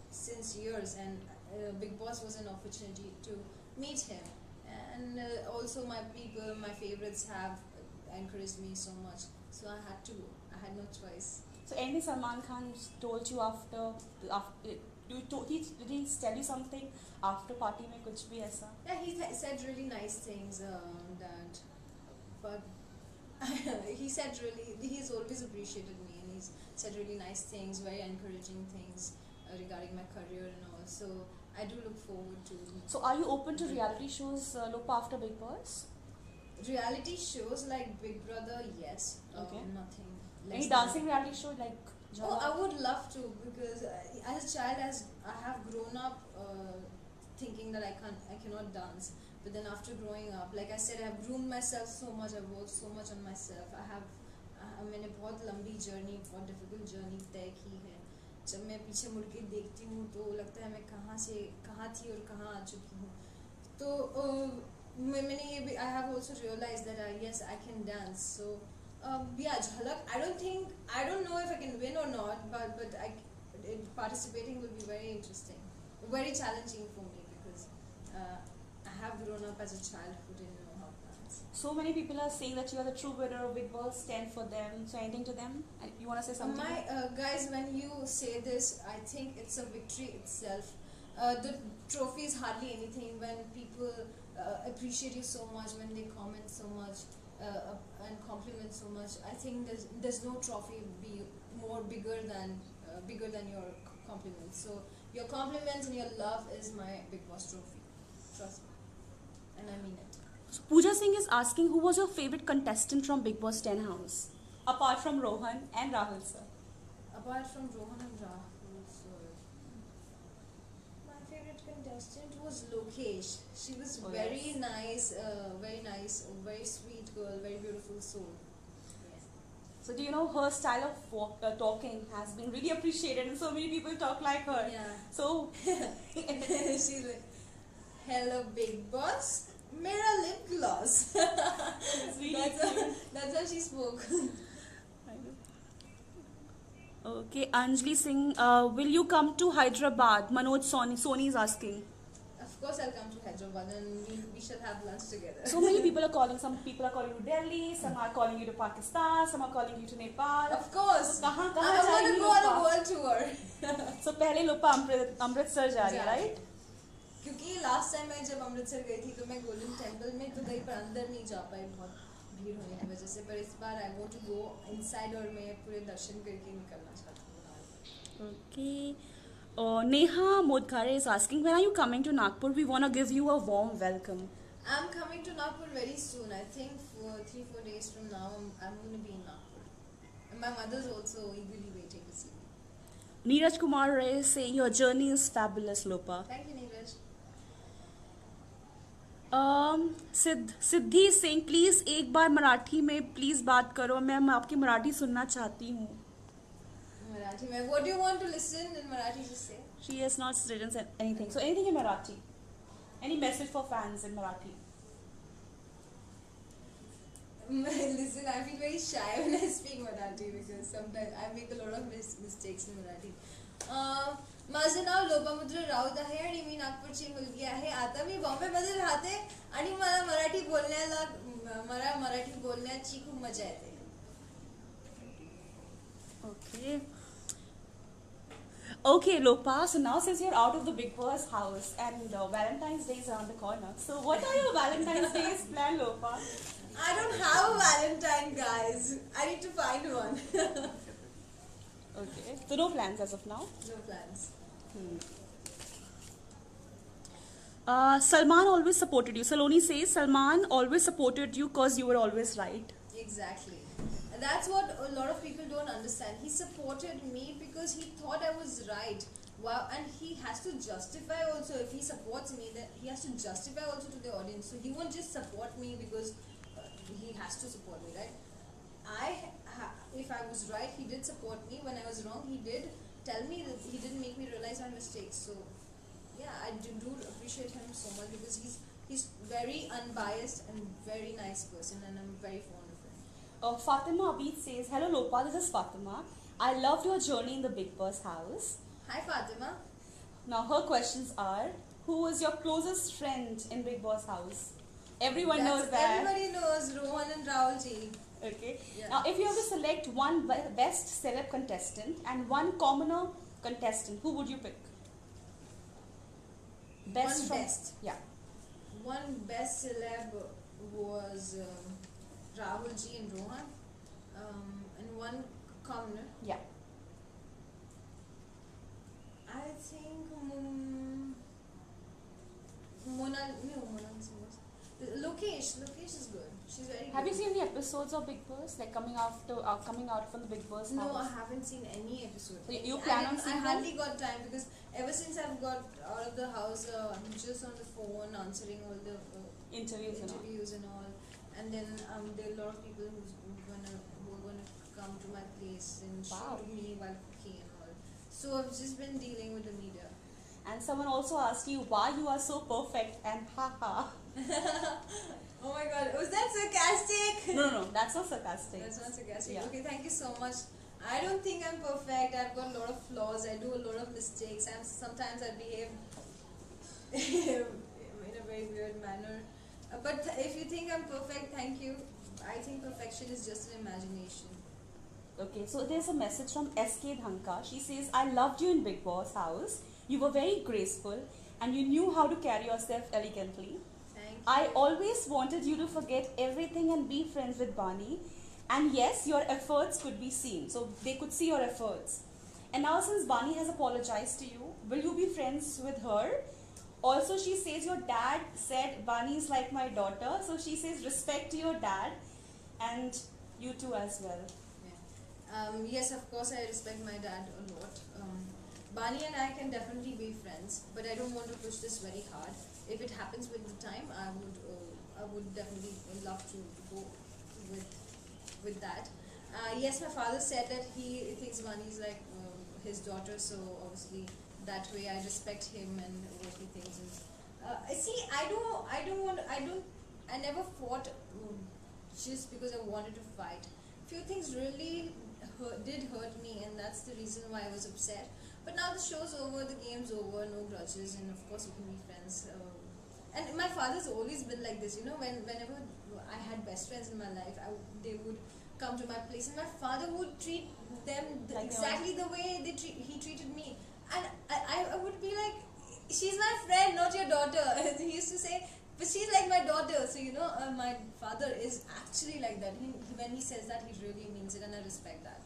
since years, and Bigg Boss was an opportunity to meet him, and also my favorites have encouraged me so much, so I had to go. I had no choice. So anything Salman Khan told you after did he tell you something after party mein kuch bhi aisa? Yeah, he said really nice things but he's always appreciated me and he's said really nice things, very encouraging things regarding my career and all, so I do look forward to. So are you open to reality shows, Lopa, after Bigg Boss? Reality shows like Big Brother, yes. Okay. Nothing. Any dancing reality show like Oh, I would love to because as a child, I have grown up thinking that I cannot dance. But then after growing up, like I said, I have groomed myself so much. I've worked so much on myself. मैंने बहुत लंबी journey, बहुत difficult journey तय की है. जब मैं पीछे मुड़ के देखती हूँ तो लगता है मैं कहाँ थी और कहाँ आ चुकी हूँ. तो I have also realized that yes, I can dance. So yeah, Jhalak, I don't know if I can win or not, but participating will be very interesting, very challenging for me because I have grown up as a child who didn't know how to dance. So many people are saying that you are the true winner of Bigg Boss. Stand for them. So anything to them? You want to say something? Guys, when you say this, I think it's a victory itself. The trophy is hardly anything when people appreciate you so much, when they comment so much and compliment so much. I think there's no trophy bigger than your compliments. So your compliments and your love is my Bigg Boss trophy. Trust me, and I mean it. So Pooja Singh is asking, who was your favorite contestant from Bigg Boss 10 house, apart from Rohan and Rahul sir? Apart from Rohan and Rahul sir, my favorite contestant was Lokesh. She was very nice, very sweet girl, very beautiful soul. Yes. So do you know her style of talking has been really appreciated and so many people talk like her. Yeah. So she's like, hello Bigg Boss, mera lip gloss. really that's how she spoke. Okay, Anjali Singh, will you come to Hyderabad? Manoj Soni is asking. Of course I'll come to Hyderabad and we shall have lunch together. So many people are calling. Some people are calling you Delhi, some are calling you to Pakistan, some are calling you to Nepal. Of course. So I want to go on a world tour. So पहले लोपा अमृतसर जा रही है, right? क्योंकि last time मैं जब अमृतसर गई थी तो मैं गोल्डन टेम्पल में तो गई पर अंदर नहीं जा पाई, बहुत भीड़ होने की वजह से. पर इस बार I want to go inside और मैं पूरे दर्शन करके निकलना चाहती हूँ. Okay. Neha Modkare is asking, when are you coming to Nagpur? We want to give you a warm welcome. I'm coming to Nagpur very soon. I think for 3-4 days from now I'm going to be in Nagpur. And my mother's also eagerly waiting to see me. Neeraj Kumar Ray is saying your journey is fabulous, Lopa. Thank you, Neeraj. Siddhi Singh, please एक बार मराठी में please बात करो, मैं आपकी मराठी सुनना चाहती हूँ. Marathi mein, what do you want to listen in Marathi? Just say. She has not written anything. So anything in Marathi. Any message for fans in Marathi? Listen, I feel very shy when I speak Marathi because sometimes I make a lot of mistakes in Marathi. माझं नाव लोपामुद्रा राऊत आहे आणि मी नागपूरची मुलगी आहे. आता मी बॉम्बेमध्ये राहते आणि मला मराठी बोलण्याची खूप मजा येते. Okay, Lopa, so now since you're out of the Bigg Boss house and Valentine's Day is around the corner, so what are your Valentine's Days plan, Lopa? I don't have a Valentine, guys. I need to find one. Okay, so no plans as of now? No plans. Salman always supported you. Saloni says Salman always supported you because you were always right. Exactly. And that's what a lot of people don't understand. He supported me because he thought I was right. Wow, and he has to justify also. If he supports me, then he has to justify also to the audience. So he won't just support me because he has to support me, right? If I was right, he did support me. When I was wrong, he did tell me that he didn't make me realize my mistakes. So yeah, I do appreciate him so much because he's very unbiased and very nice person, and I'm very fond of him. Fatima Abid says, hello Lopa, this is Fatima. I loved your journey in the Bigg Boss house. Hi Fatima. Now her questions are, who was your closest friend in Bigg Boss house? Everyone knows that. Everybody knows Rohan and Raul ji. Okay. Yeah. Now if you have to select one best celeb contestant and one commoner contestant, who would you pick? Best. Yeah. One best celeb was Rahul ji and Rohan, and one commoner. Yeah. I think Lokesh is good. She's very good. Have you seen the episodes of Bigg Boss, like coming out from the Bigg Boss No, house? I haven't seen any episode. So you plan on seeing I them? hardly got time because ever since I've got out of the house, I'm just on the phone answering all the Interviews and all. And then there are a lot of people who are gonna come to my place and Wow. shoot me while cooking and all. So I've just been dealing with the media. And someone also asked you why you are so perfect and haha. Oh my god, was that sarcastic? No, that's not sarcastic. That's not sarcastic. Yeah. Okay, thank you so much. I don't think I'm perfect. I've got a lot of flaws. I do a lot of mistakes. And sometimes I behave in a very weird manner. But if you think I'm perfect, thank you. I think perfection is just an imagination. Okay, so there's a message from SK Dhanka. She says, I loved you in Bigg Boss house. You were very graceful and you knew how to carry yourself elegantly. Thank you. I always wanted you to forget everything and be friends with Bani. And yes, your efforts could be seen. So they could see your efforts. And now since Bani has apologized to you, will you be friends with her? Also, she says your dad said Bani is like my daughter. So she says respect to your dad and you too as well. Yeah. Yes, of course, I respect my dad a lot. Bani and I can definitely be friends, but I don't want to push this very hard. If it happens with the time, I would definitely love to go with that. Yes, my father said that he thinks Bani is like his daughter, so obviously that way I respect him and what he thinks is. I never fought just because I wanted to fight. Few things really did hurt me, and that's the reason why I was upset. But now the show's over, the game's over, no grudges, and of course we can be friends. And my father's always been like this, whenever I had best friends in my life, they would come to my place, and my father would treat them like exactly the way he treated me. And I would be like, she's my friend, not your daughter. And he used to say, but she's like my daughter. So, my father is actually like that. When he says that, he really means it, and I respect that.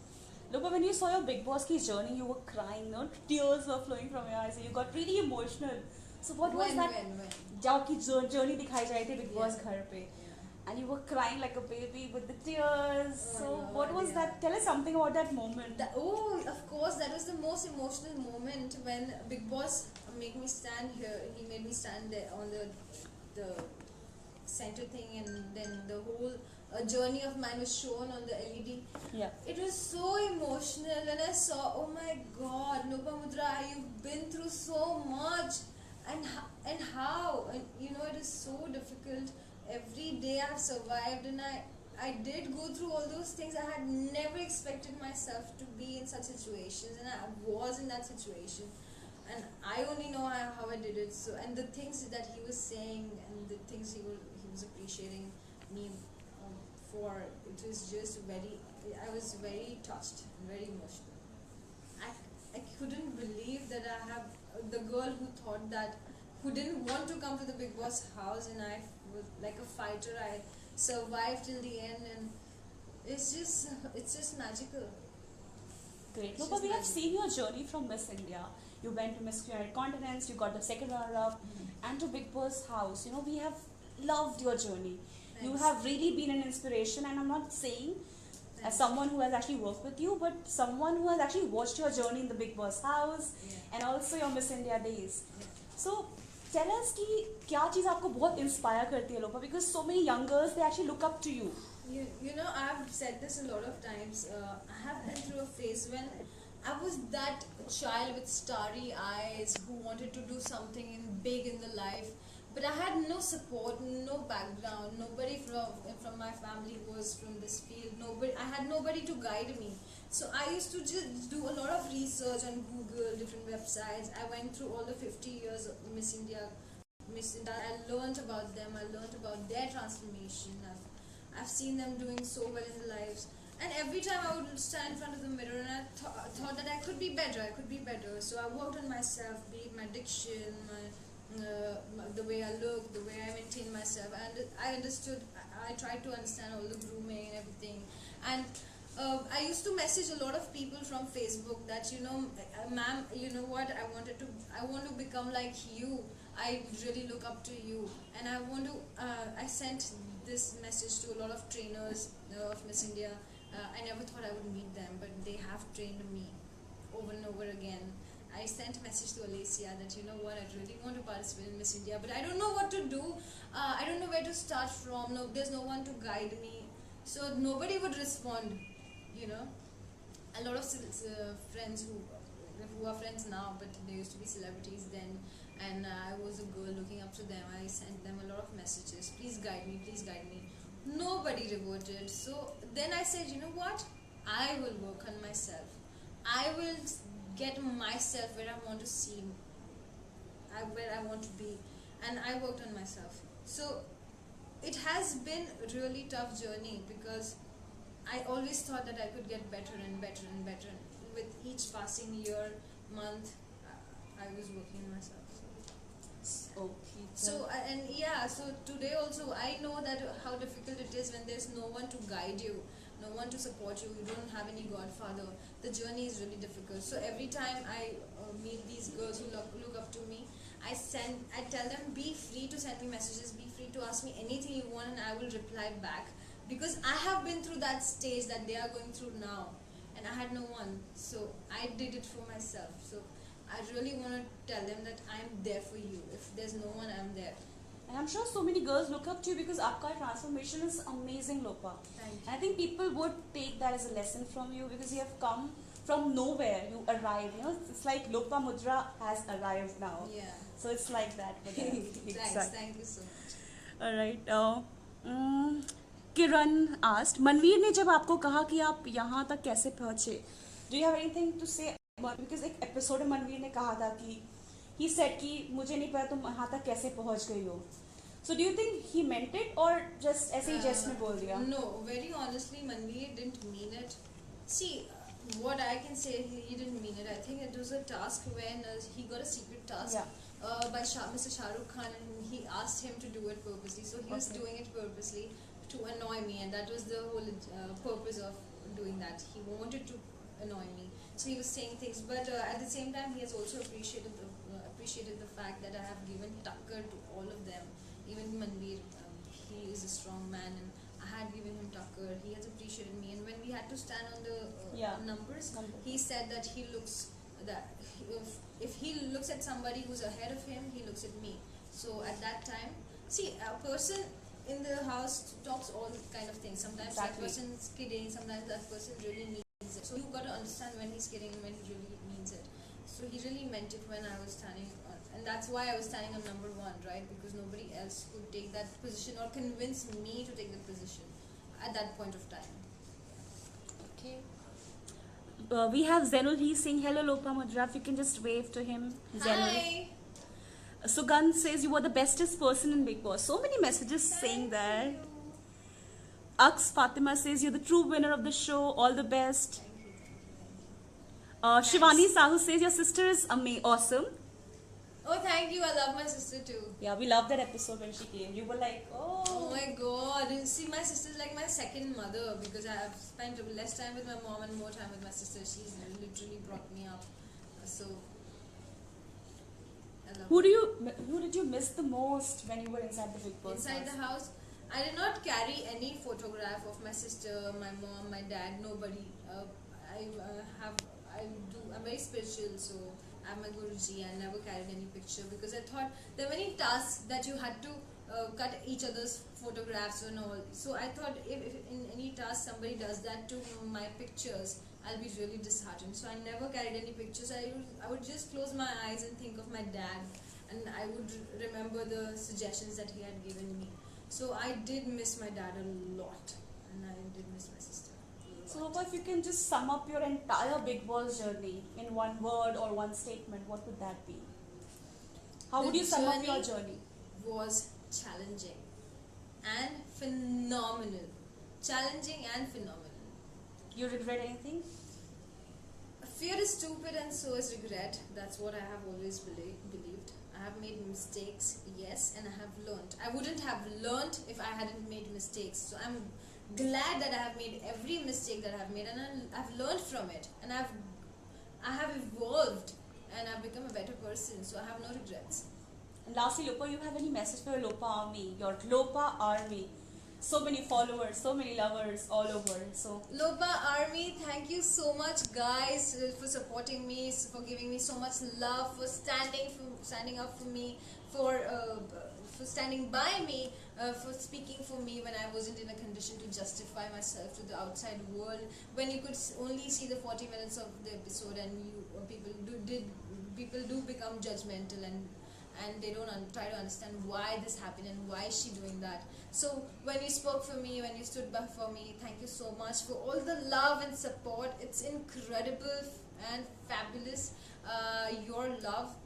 Look, but when you saw your Bigg Boss ki journey, you were crying, no? Tears were flowing from your eyes. You got really emotional. So what was that? Jab ki journey dikhai jai thi Bigg Boss ghar pe. And you were crying like a baby with the tears. So what was that? Tell us something about that moment. Of course, that was the most emotional moment when Bigg Boss made me stand here. He made me stand there on the center thing, and then the whole journey of mine was shown on the LED. Yeah. It was so emotional, and I saw, oh my God, Lopamudra, you've been through so much, and how, and it is so difficult. Every day I've survived, and I did go through all those things. I had never expected myself to be in such situations, and I was in that situation. and I only know how I did it. So, and the things that he was saying and the things he was appreciating me for, it was just very. I was very touched and very emotional. I couldn't believe that I have the girl who thought that, who didn't want to come to the Bigg Boss house, and I was like a fighter. I survived till the end, and it's just magical. Great. Lopa, we have seen your journey from Miss India. You went to Miss United Continents, you got the second runner-up, and to Bigg Boss house. You know, we have loved your journey. Thanks. You have really been an inspiration, and I'm not saying as someone who has actually worked with you, but someone who has actually watched your journey in the Bigg Boss house and also your Miss India days. So tell us कि क्या चीज़ आपको बहुत inspire करती है लोपा, because so many young girls, they actually look up to you. You know, I've said this a lot of times. I have been through a phase when I was that child with starry eyes who wanted to do something big in the life, but I had no support, no background. Nobody from my family was from this field. I had nobody to guide me. So I used to just do a lot of research on Google, different websites. I went through all the 50 years of Miss India. I learned about them. I learned about their transformation. I've seen them doing so well in their lives. And every time I would stand in front of the mirror and I thought that I could be better. So I worked on myself, be it my diction, the way I look, the way I maintain myself. And I understood, I tried to understand all the grooming and everything. And I used to message a lot of people from Facebook that, ma'am, you know what, I want to become like you. I really look up to you. And I sent this message to a lot of trainers of Miss India. I never thought I would meet them, but they have trained me over and over again. I sent a message to Alicia that, you know what, I really want to participate in Miss India, but I don't know what to do. I don't know where to start from. No, there's no one to guide me. So nobody would respond, you know. A lot of friends who are friends now, but they used to be celebrities then, and I was a girl looking up to them. I sent them a lot of messages. Please guide me, please guide me. Nobody reverted. So then I said, you know what? I will work on myself. I will get myself where I want to see, where I want to be, and I worked on myself. So it has been a really tough journey because I always thought that I could get better and better and better. With each passing year, month, I was working on myself. Okay. So so today also I know that how difficult it is when there's no one to guide you, no one to support you. You don't have any godfather. The journey is really difficult. So every time I meet these girls who look up to me, I tell them, be free to send me messages, be free to ask me anything you want, and I will reply back, because I have been through that stage that they are going through now, and I had no one. So I did it for myself. So I really want to tell them that I'm there for you. If there's no one, I'm there. And I'm sure so many girls look up to you because aapka transformation is amazing, Lopa. Thank you. And I think people would take that as a lesson from you because you have come from nowhere. You arrived. You know, it's like Lopamudra has arrived now. Yeah. So it's like that for them. Thanks. Thank you so much. Alright. Kiran asked, Manveer ने जब आपको कहा कि आप यहाँ तक कैसे पहुँचे? Do you have anything to say? Because एक एपिसोड में मनवीर ने कहा था कि he said कि मुझे नहीं पता तुम यहाँ तक कैसे पहुँच गई हो. So do you think he meant it or just ऐसे ही just में बोल दिया? No, very honestly, Manveer didn't mean it. See, what I can say, he didn't mean it. I think it was a task when he got a secret task by Mr. Shah Rukh Khan, and he asked him to do it purposely. So he was doing it purposely to annoy me, and that was the whole purpose of doing that. He wanted to annoy me. So he was saying things, but at the same time, he has also appreciated the fact that I have given Takkar to all of them. Even Manveer, he is a strong man, and I had given him Takkar. He has appreciated me, and when we had to stand on the numbers, he said that he looks if he looks at somebody who's ahead of him, he looks at me. So at that time, see, a person in the house talks all kind of things. Sometimes that person is kidding, sometimes that person really means it. So you got to understand when he's kidding and when he really means it. So he really meant it when I was standing on, and that's why I was standing on number 1, right? Because nobody else could take that position or convince me to take that position at that point of time. Okay. We have Zenul. He's saying hello, Lopamudra. If you can just wave to him, Zenul. Hi. Sugan says you were the bestest person in Bigg Boss. So many messages saying that. Thank you. Aks Fatima says you're the true winner of the show. All the best. Thank you. Shivani Sahu says your sister is awesome. Oh, thank you. I love my sister too. Yeah, we loved that episode when she came. You were like, Oh oh. my god. See, my sister's like my second mother because I have spent less time with my mom and more time with my sister. She's literally brought me up. So, I love Who her. did you miss the most when you were inside the Bigg Boss Inside the house, I did not carry any photograph of my sister, my mom, my dad, nobody. I'm very spiritual, so I'm a Guruji. I never carried any picture because I thought there are many tasks that you had to cut each other's photographs and all. So I thought if in any task somebody does that to my pictures, I'll be really disheartened. So I never carried any pictures. I would just close my eyes and think of my dad, and I would remember the suggestions that he had given me. So I did miss my dad a lot, and I did miss my sister. So, Lopa, if you can just sum up your entire Bigg Boss journey in one word or one statement, what would that be? How would you sum up your journey? Was challenging and phenomenal. Challenging and phenomenal. You regret anything? Fear is stupid and so is regret. That's what I have always believed. I have made mistakes, yes, and I have learned. I wouldn't have learned if I hadn't made mistakes. So I'm glad that I have made every mistake that I have made, and I've learned from it, and I have evolved, and I've become a better person. So I have no regrets. And lastly, Lopa, you have any message for your Lopa army? Your Lopa army. So many followers, so many lovers all over. So Lopa Army, thank you so much, guys, for supporting me, for giving me so much love, for standing up for me, for standing by me, for speaking for me when I wasn't in a condition to justify myself to the outside world. When you could only see the 40 minutes of the episode, and people do become judgmental, and they don't try to understand why this happened and why is she doing that. So when you spoke for me, when you stood by for me, thank you so much for all the love and support. It's incredible and fabulous. Your love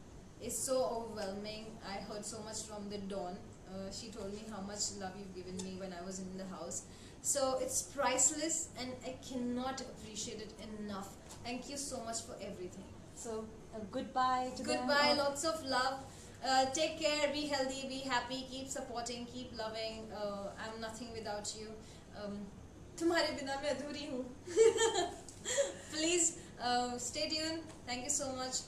is so overwhelming. I heard so much from the Dawn. She told me how much love you've given me when I was in the house. So it's priceless, and I cannot appreciate it enough. Thank you so much for everything. So goodbye to them. Goodbye, lots of love. Take care, be healthy, be happy, keep supporting, keep loving. I'm nothing without you. तुम्हारे बिना मैं अधूरी हूँ. Please stay tuned. Thank you so much.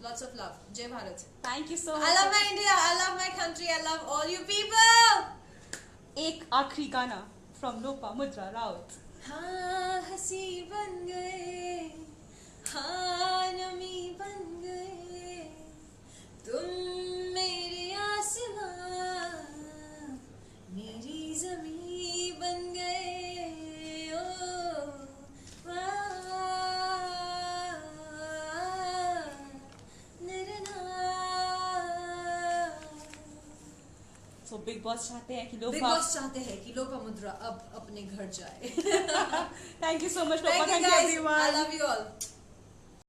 Lots of love. Jai Bharat. Thank you so much. I love my India. I love my country. I love all you people. एक आखिरी गाना from Lopamudra Raut. हाँ हंसी बन गए, हाँ नमी बन गए, तुम मेरे आसमां, मेरी ज़मीं बन गए. ओ वाह निरना. So Bigg Boss चाहते हैं कि Bigg Boss चाहते हैं कि लोपामुद्रा अब अपने घर जाए. Thank you so much, Lopa. Thank you Thank you guys. everyone. I love you all.